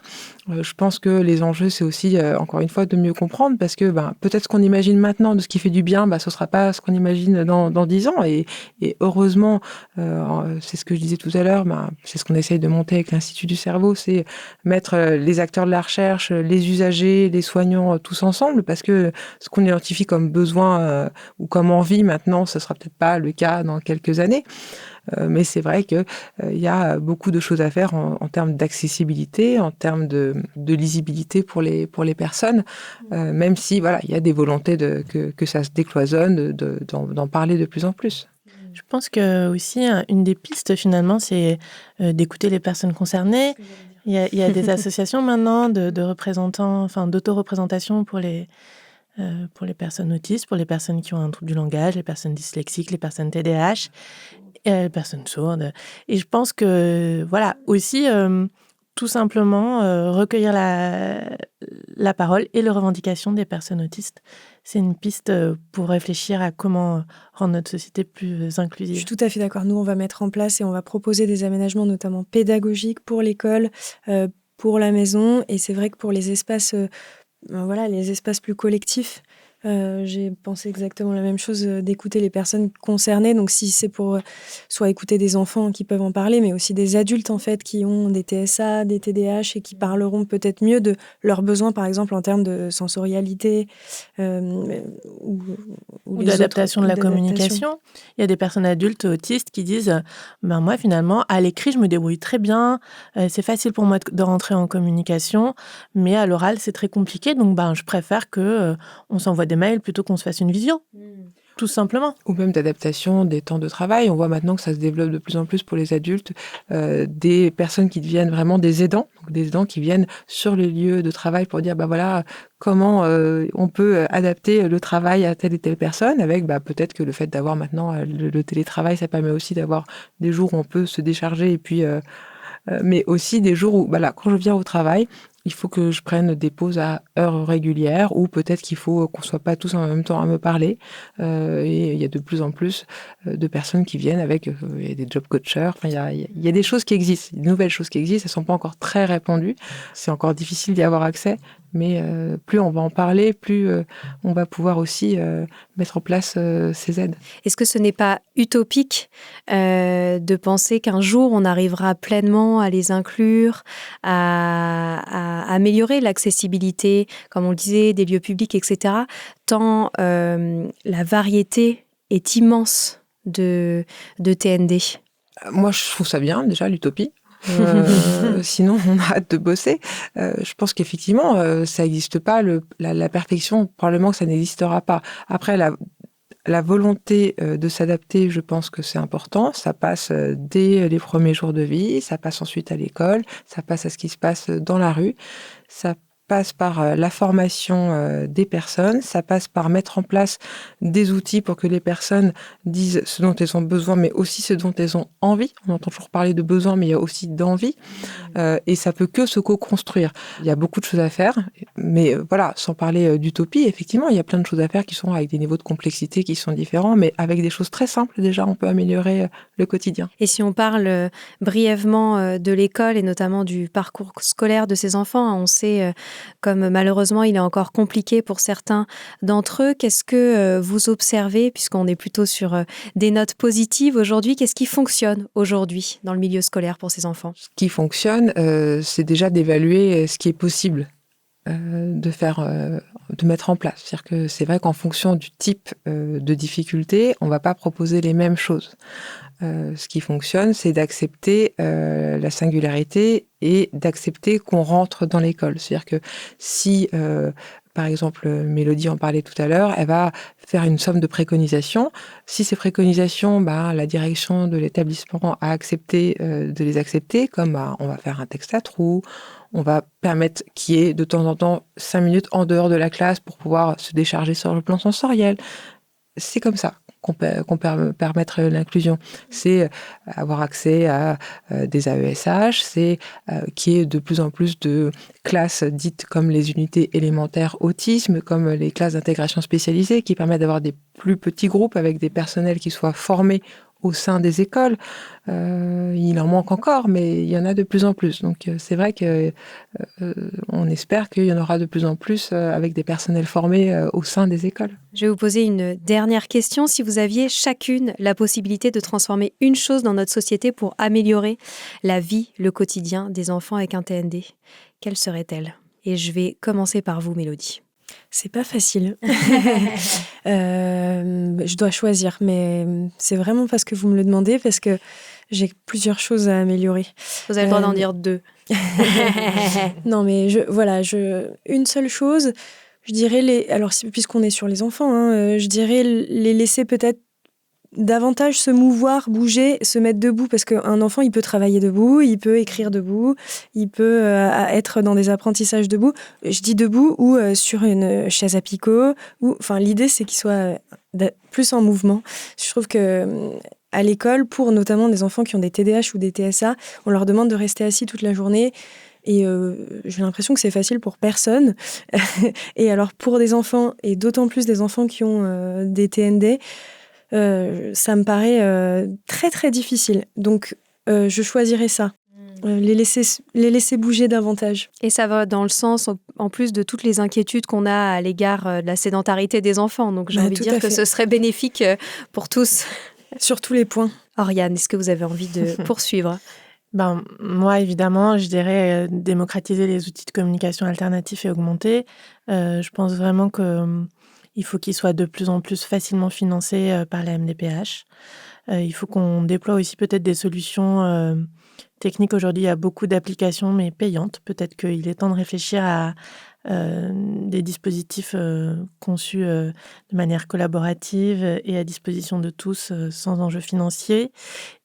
Je pense que les enjeux, c'est aussi, encore une fois, de mieux comprendre parce que peut-être ce qu'on imagine maintenant de ce qui fait du bien, ce sera pas ce qu'on imagine dans 10 ans. Et heureusement, c'est ce que je disais tout à l'heure, c'est ce qu'on essaye de monter avec l'Institut du cerveau, c'est mettre les acteurs de la recherche, les usagers, les soignants, tous ensemble, parce que ce qu'on identifie comme besoin ou comme envie maintenant, ce sera peut-être pas le cas dans quelques années. Mais c'est vrai qu'il y a beaucoup de choses à faire en termes d'accessibilité, en termes de lisibilité pour les personnes, même si voilà, il y a des volontés que ça se décloisonne, d'en parler de plus en plus. Je pense que aussi une des pistes finalement, c'est d'écouter les personnes concernées. Il y a des associations maintenant de représentants, enfin d'autoreprésentation pour les personnes autistes, pour les personnes qui ont un trouble du langage, les personnes dyslexiques, les personnes TDAH, les personnes sourdes. Et je pense que voilà aussi tout simplement recueillir la parole et les revendications des personnes autistes. C'est une piste pour réfléchir à comment rendre notre société plus inclusive. Je suis tout à fait d'accord. Nous, on va mettre en place et on va proposer des aménagements, notamment pédagogiques, pour l'école, pour la maison. Et c'est vrai que pour les espaces, les espaces plus collectifs, j'ai pensé exactement la même chose, d'écouter les personnes concernées. Donc si c'est pour soit écouter des enfants qui peuvent en parler, mais aussi des adultes en fait qui ont des TSA, des TDAH et qui parleront peut-être mieux de leurs besoins, par exemple en termes de sensorialité ou d'adaptation de la communication. Il y a des personnes adultes autistes qui disent moi finalement à l'écrit je me débrouille très bien, c'est facile pour moi de rentrer en communication, mais à l'oral c'est très compliqué, donc je préfère que on s'envoie des mails plutôt qu'on se fasse une visio. Tout simplement. Ou même d'adaptation des temps de travail. On voit maintenant que ça se développe de plus en plus pour les adultes, des personnes qui deviennent vraiment des aidants, donc des aidants qui viennent sur les lieux de travail pour dire comment on peut adapter le travail à telle et telle personne, avec peut-être que le fait d'avoir maintenant le télétravail, ça permet aussi d'avoir des jours où on peut se décharger, et puis mais aussi des jours où quand je viens au travail, il faut que je prenne des pauses à heures régulières, ou peut-être qu'il faut qu'on ne soit pas tous en même temps à me parler. Et il y a de plus en plus de personnes qui viennent avec des job coachers. Enfin, il y a des choses qui existent, des nouvelles choses qui existent. Elles ne sont pas encore très répandues. C'est encore difficile d'y avoir accès. Mais plus on va en parler, plus on va pouvoir aussi mettre en place ces aides. Est-ce que ce n'est pas utopique de penser qu'un jour on arrivera pleinement à les inclure, à améliorer l'accessibilité, comme on le disait, des lieux publics, etc., tant la variété est immense de TND? Moi, je trouve ça bien, déjà, l'utopie. Sinon, on a hâte de bosser. Je pense qu'effectivement, ça n'existe pas. La perfection, probablement que ça n'existera pas. Après, la volonté de s'adapter, je pense que c'est important. Ça passe dès les premiers jours de vie, ça passe ensuite à l'école, ça passe à ce qui se passe dans la rue, ça passe par la formation des personnes, ça passe par mettre en place des outils pour que les personnes disent ce dont elles ont besoin, mais aussi ce dont elles ont envie. On entend toujours parler de besoin, mais il y a aussi d'envie. Et ça peut que se co-construire. Il y a beaucoup de choses à faire, mais sans parler d'utopie, effectivement, il y a plein de choses à faire qui sont avec des niveaux de complexité qui sont différents, mais avec des choses très simples, déjà, on peut améliorer le quotidien. Et si on parle brièvement de l'école et notamment du parcours scolaire de ces enfants, on sait comme malheureusement il est encore compliqué pour certains d'entre eux, qu'est-ce que vous observez, puisqu'on est plutôt sur des notes positives aujourd'hui, qu'est-ce qui fonctionne aujourd'hui dans le milieu scolaire pour ces enfants? Ce qui fonctionne, c'est déjà d'évaluer ce qui est possible de faire, de mettre en place. C'est-à-dire que c'est vrai qu'en fonction du type de difficulté, on ne va pas proposer les mêmes choses. Ce qui fonctionne, c'est d'accepter la singularité et d'accepter qu'on rentre dans l'école. C'est-à-dire que si, par exemple, Mélodie en parlait tout à l'heure, elle va faire une somme de préconisations. Si ces préconisations, la direction de l'établissement a accepté de les accepter, comme on va faire un texte à trous, on va permettre qu'il y ait de temps en temps 5 minutes en dehors de la classe pour pouvoir se décharger sur le plan sensoriel. C'est comme ça qu'on peut permettre l'inclusion. C'est avoir accès à des AESH, c'est qu'il y ait de plus en plus de classes dites comme les unités élémentaires autisme, comme les classes d'intégration spécialisée, qui permettent d'avoir des plus petits groupes avec des personnels qui soient formés au sein des écoles. Il en manque encore, mais il y en a de plus en plus. Donc c'est vrai qu'on espère qu'il y en aura de plus en plus avec des personnels formés au sein des écoles. Je vais vous poser une dernière question. Si vous aviez chacune la possibilité de transformer une chose dans notre société pour améliorer la vie, le quotidien des enfants avec un TND, quelle serait-elle? Et je vais commencer par vous, Mélodie. C'est pas facile. Je dois choisir, mais c'est vraiment parce que vous me le demandez, parce que j'ai plusieurs choses à améliorer. Vous avez le droit d'en dire 2. Non, mais une seule chose, je dirais puisqu'on est sur les enfants, je dirais les laisser peut-être davantage se mouvoir, bouger, se mettre debout, parce qu'un enfant, il peut travailler debout, il peut écrire debout, il peut être dans des apprentissages debout. Je dis debout ou sur une chaise à picot. L'idée, c'est qu'il soit plus en mouvement. Je trouve que à l'école, pour notamment des enfants qui ont des TDAH ou des TSA, on leur demande de rester assis toute la journée. Et j'ai l'impression que c'est facile pour personne. Et alors, pour des enfants, et d'autant plus des enfants qui ont des TND, ça me paraît très très difficile. Donc je choisirais ça, les laisser bouger davantage. Et ça va dans le sens, en plus de toutes les inquiétudes qu'on a à l'égard de la sédentarité des enfants. Donc j'ai envie de dire que ce serait bénéfique pour tous. Sur tous les points. Oriane, est-ce que vous avez envie de poursuivre ? Moi, évidemment, je dirais démocratiser les outils de communication alternatifs et augmenter. Je pense vraiment qu'il faut qu'ils soient de plus en plus facilement financés par la MDPH. Il faut qu'on déploie aussi peut-être des solutions techniques. Aujourd'hui, il y a beaucoup d'applications, mais payantes. Peut-être qu'il est temps de réfléchir à des dispositifs conçus de manière collaborative et à disposition de tous sans enjeu financier.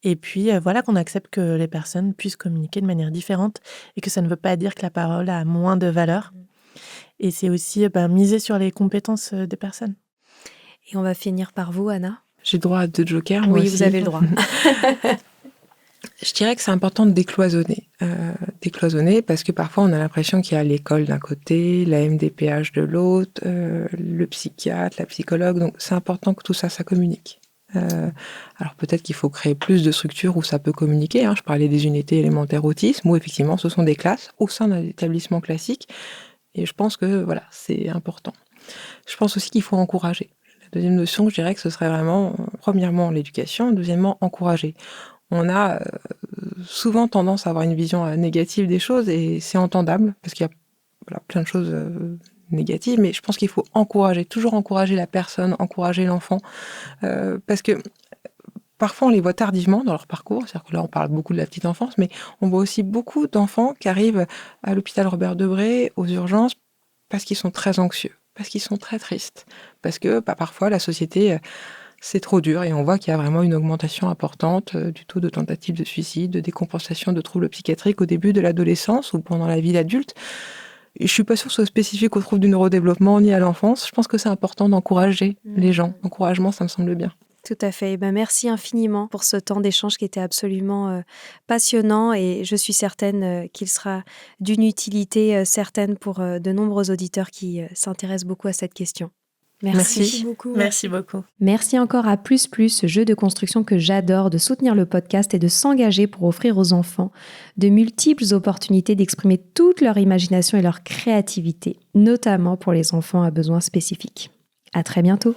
Et puis, qu'on accepte que les personnes puissent communiquer de manière différente et que ça ne veut pas dire que la parole a moins de valeur. Et c'est aussi miser sur les compétences des personnes. Et on va finir par vous, Anna. J'ai droit à 2 jokers, moi Oui, aussi. vous avez le droit. Je dirais que c'est important de décloisonner. Décloisonner parce que parfois on a l'impression qu'il y a l'école d'un côté, la MDPH de l'autre, le psychiatre, la psychologue. Donc c'est important que tout ça communique. Alors peut-être qu'il faut créer plus de structures où ça peut communiquer. Je parlais des unités élémentaires autisme, où effectivement ce sont des classes au sein d'un établissement classique. Et je pense que c'est important. Je pense aussi qu'il faut encourager. La deuxième notion, je dirais que ce serait vraiment, premièrement, l'éducation, deuxièmement, encourager. On a souvent tendance à avoir une vision négative des choses et c'est entendable parce qu'il y a plein de choses négatives, mais je pense qu'il faut toujours encourager la personne, encourager l'enfant parce que parfois on les voit tardivement dans leur parcours, c'est-à-dire que là on parle beaucoup de la petite enfance, mais on voit aussi beaucoup d'enfants qui arrivent à l'hôpital Robert Debré, aux urgences, parce qu'ils sont très anxieux, parce qu'ils sont très tristes, parce que parfois la société... c'est trop dur et on voit qu'il y a vraiment une augmentation importante du taux de tentatives de suicide, de décompensation de troubles psychiatriques au début de l'adolescence ou pendant la vie d'adulte. Je ne suis pas sûre que ce soit spécifique aux troubles du neurodéveloppement ni à l'enfance. Je pense que c'est important d'encourager les gens. L'encouragement, ça me semble bien. Tout à fait. Merci infiniment pour ce temps d'échange qui était absolument passionnant et je suis certaine qu'il sera d'une utilité certaine pour de nombreux auditeurs qui s'intéressent beaucoup à cette question. Merci beaucoup. Merci beaucoup. Merci encore à Plus Plus, ce jeu de construction que j'adore, de soutenir le podcast et de s'engager pour offrir aux enfants de multiples opportunités d'exprimer toute leur imagination et leur créativité, notamment pour les enfants à besoins spécifiques. À très bientôt.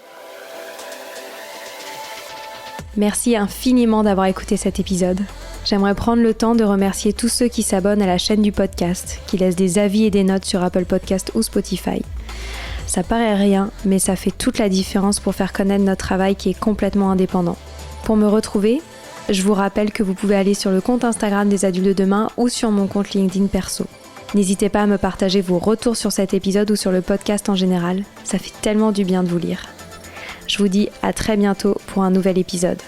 Merci infiniment d'avoir écouté cet épisode. J'aimerais prendre le temps de remercier tous ceux qui s'abonnent à la chaîne du podcast, qui laissent des avis et des notes sur Apple Podcast ou Spotify. Ça paraît rien, mais ça fait toute la différence pour faire connaître notre travail qui est complètement indépendant. Pour me retrouver, je vous rappelle que vous pouvez aller sur le compte Instagram des Adultes de Demain ou sur mon compte LinkedIn perso. N'hésitez pas à me partager vos retours sur cet épisode ou sur le podcast en général. Ça fait tellement du bien de vous lire. Je vous dis à très bientôt pour un nouvel épisode.